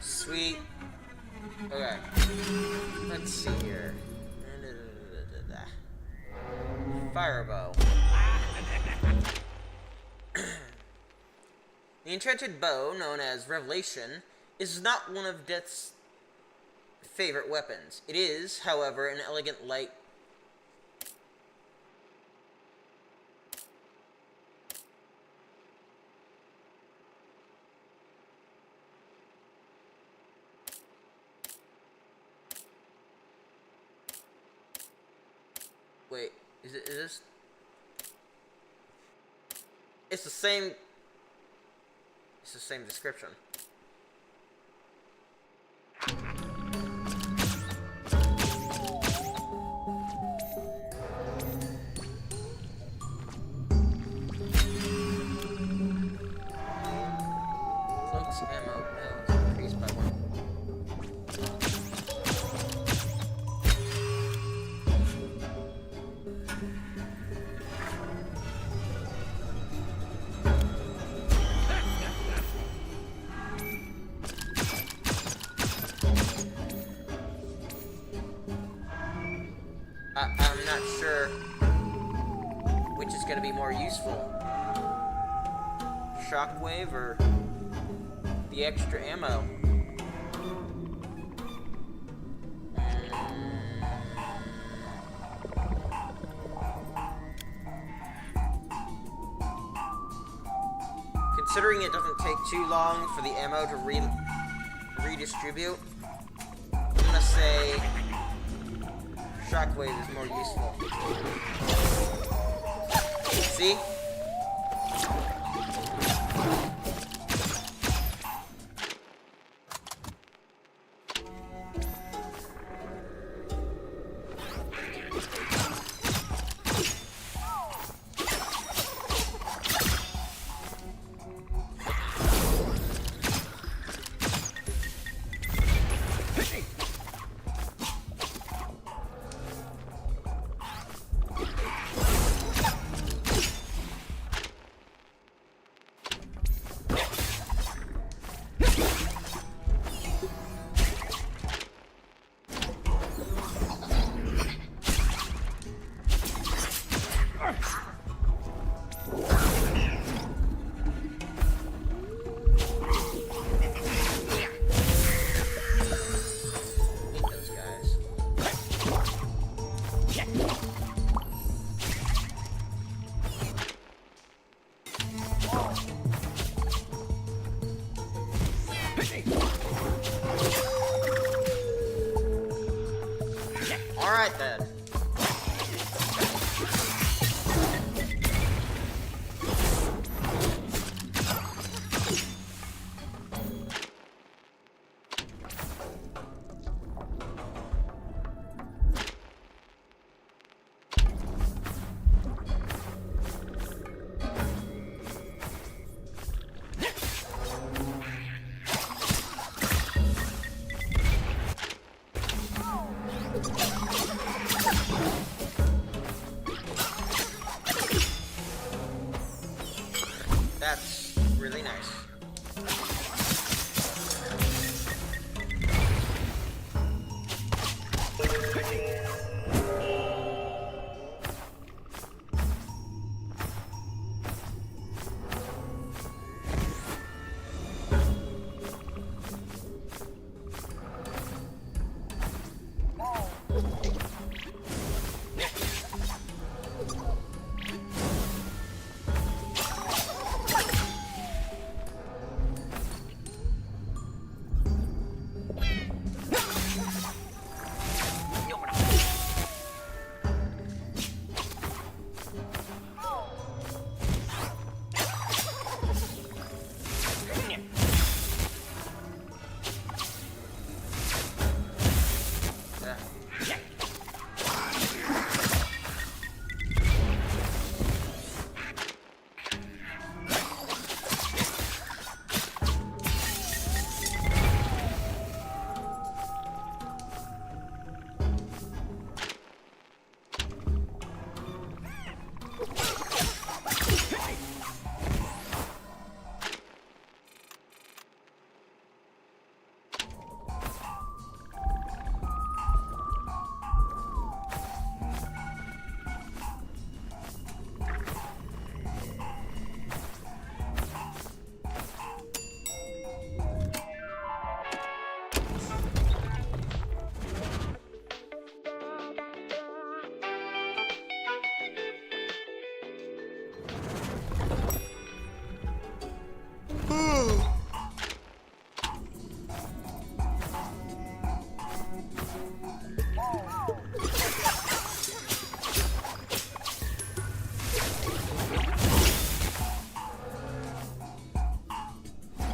Sweet. Okay. Let's see here. Firebow. The enchanted bow, known as Revelation, is not one of Death's favorite weapons. It is, however, an elegant light. Wait, is this? It's the same description. Cloak's ammo is increased by 1. I'm not sure which is going to be more useful. Shockwave or the extra ammo? Considering it doesn't take too long for the ammo to redistribute, I'm gonna say Shockwave is more useful. See? like that. That's really nice.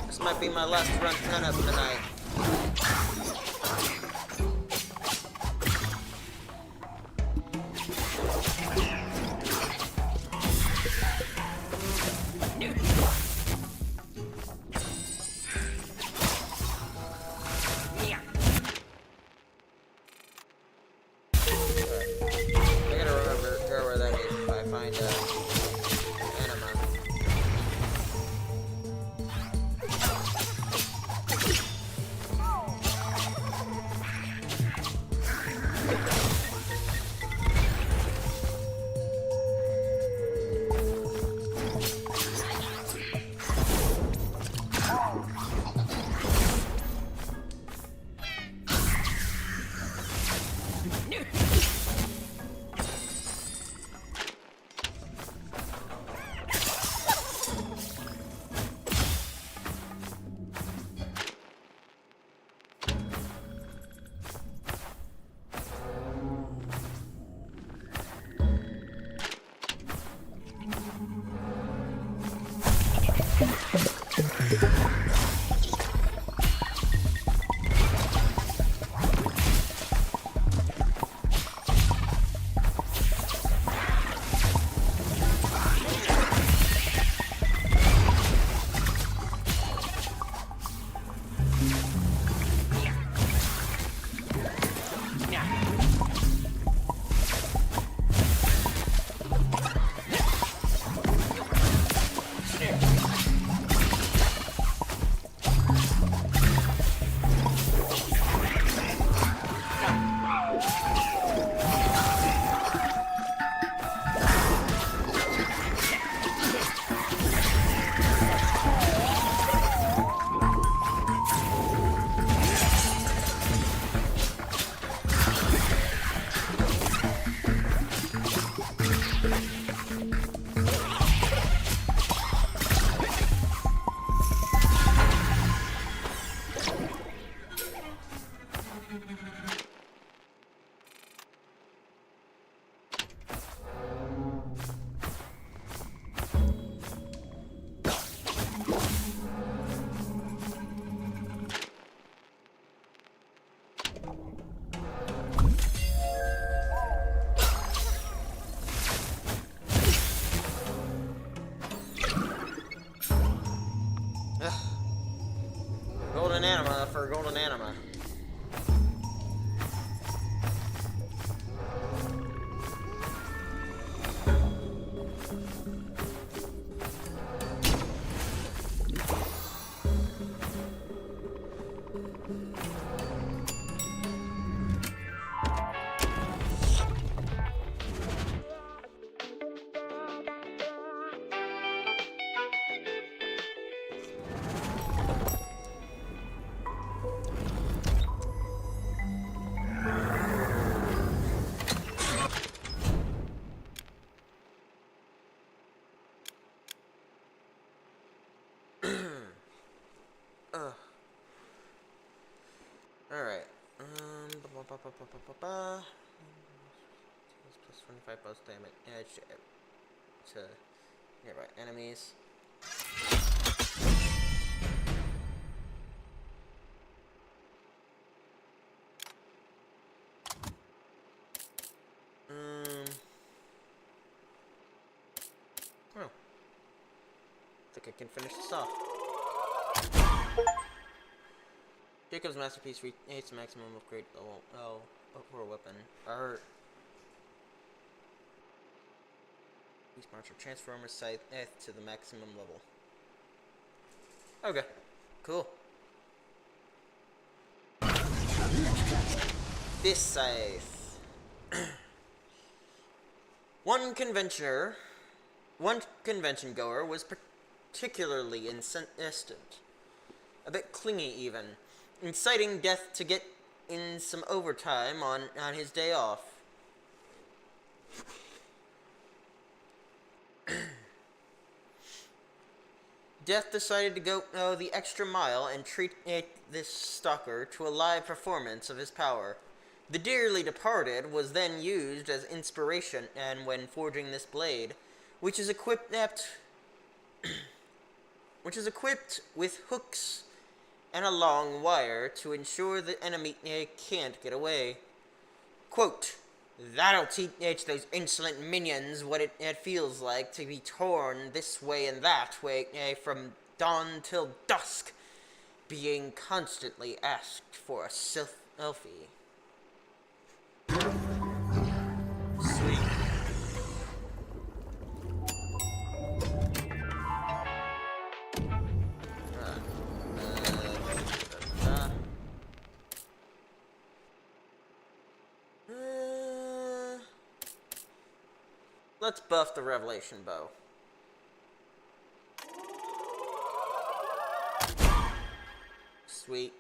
This might be my last run 10 of the night. I gotta remember where that is if I find anima. Plus 25 plus damage to nearby enemies. Oh. I think I can finish this off. Jacob's masterpiece reaches maximum of great level. Oh, for a weapon. Beast Marcher Transformer Scythe to the maximum level. Okay, cool. This scythe. One convention goer was particularly insistent, a bit clingy even, inciting Death to get in some overtime on his day off. Death decided to go the extra mile and treat this stalker to a live performance of his power. The dearly departed was then used as inspiration and when forging this blade, which is equipped with hooks and a long wire to ensure the enemy can't get away. Quote, "That'll teach those insolent minions what it feels like to be torn this way and that way from dawn till dusk, being constantly asked for a selfie." Sweet. Let's buff the Revelation Bow. Sweet.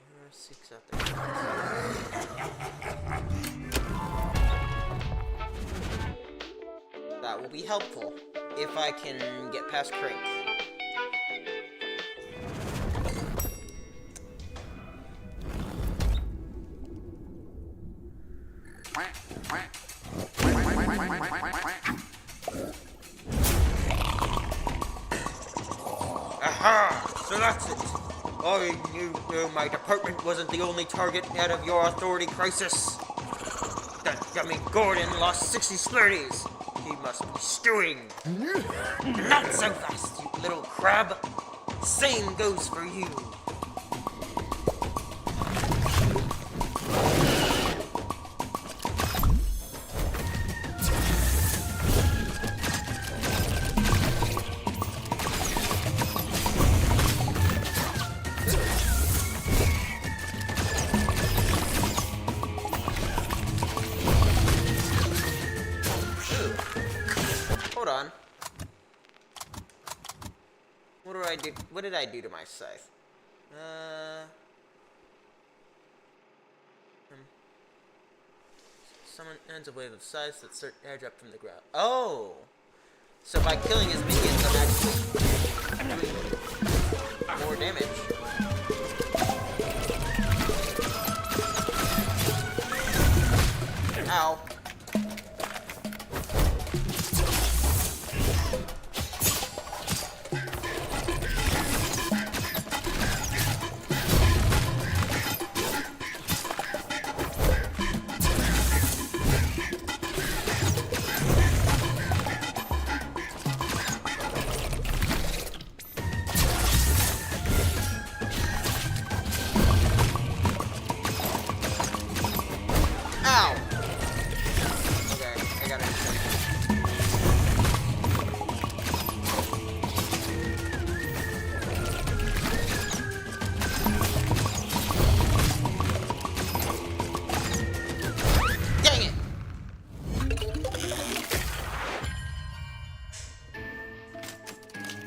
Arrow 6 out there. That will be helpful if I can get past Crank. Aha! So that's it. I knew my department wasn't the only target out of your authority crisis. That dummy Gordon lost 60 Splurties. He must be stewing. Not so fast, you little crab. Same goes for you. Hold on. What did I do to my scythe? Summon ends a wave of scythes that start airdrop from the ground. Oh! So by killing his minions, I'm actually doing more damage. Ow.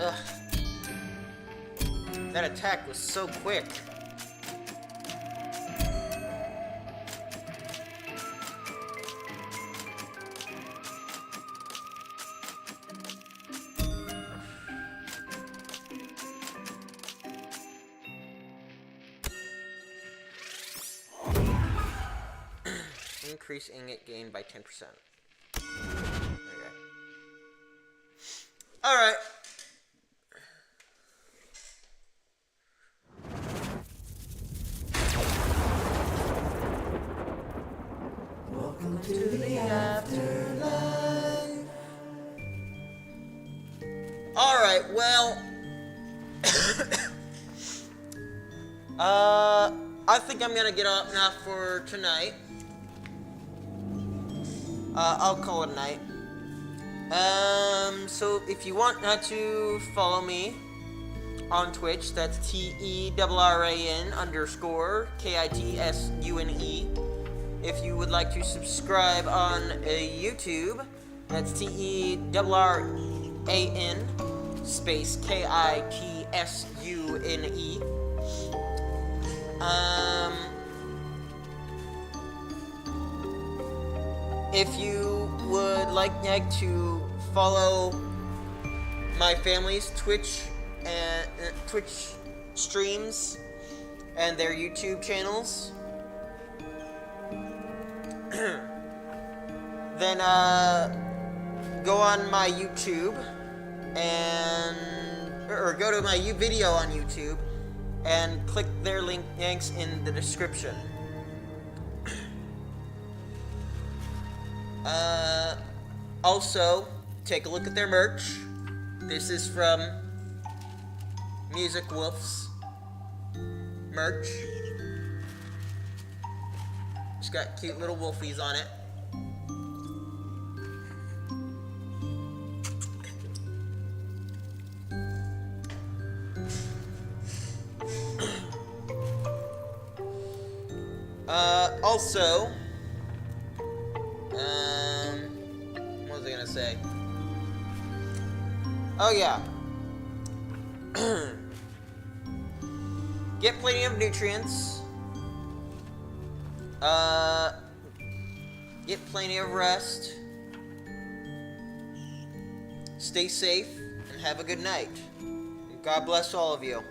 Ugh. That attack was so quick. increasing it gain by 10%. Okay. Alright. Welcome to the afterlife. Alright, well... I think I'm gonna get off now for tonight. I'll call it a night. So if you want to follow me on Twitch, that's TERRAN_KITSUNE. If you would like to subscribe on YouTube, that's TERRAN space KITSUNE. If you would like to follow my family's Twitch streams and their YouTube channels, then go on my YouTube or go to my video on YouTube and click their links in the description. Also, take a look at their merch. This is from Music Wolf's merch. It's got cute little wolfies on it. Also, what was I gonna say? Oh yeah. Get plenty of nutrients. Get plenty of rest. Stay safe and have a good night. God bless all of you.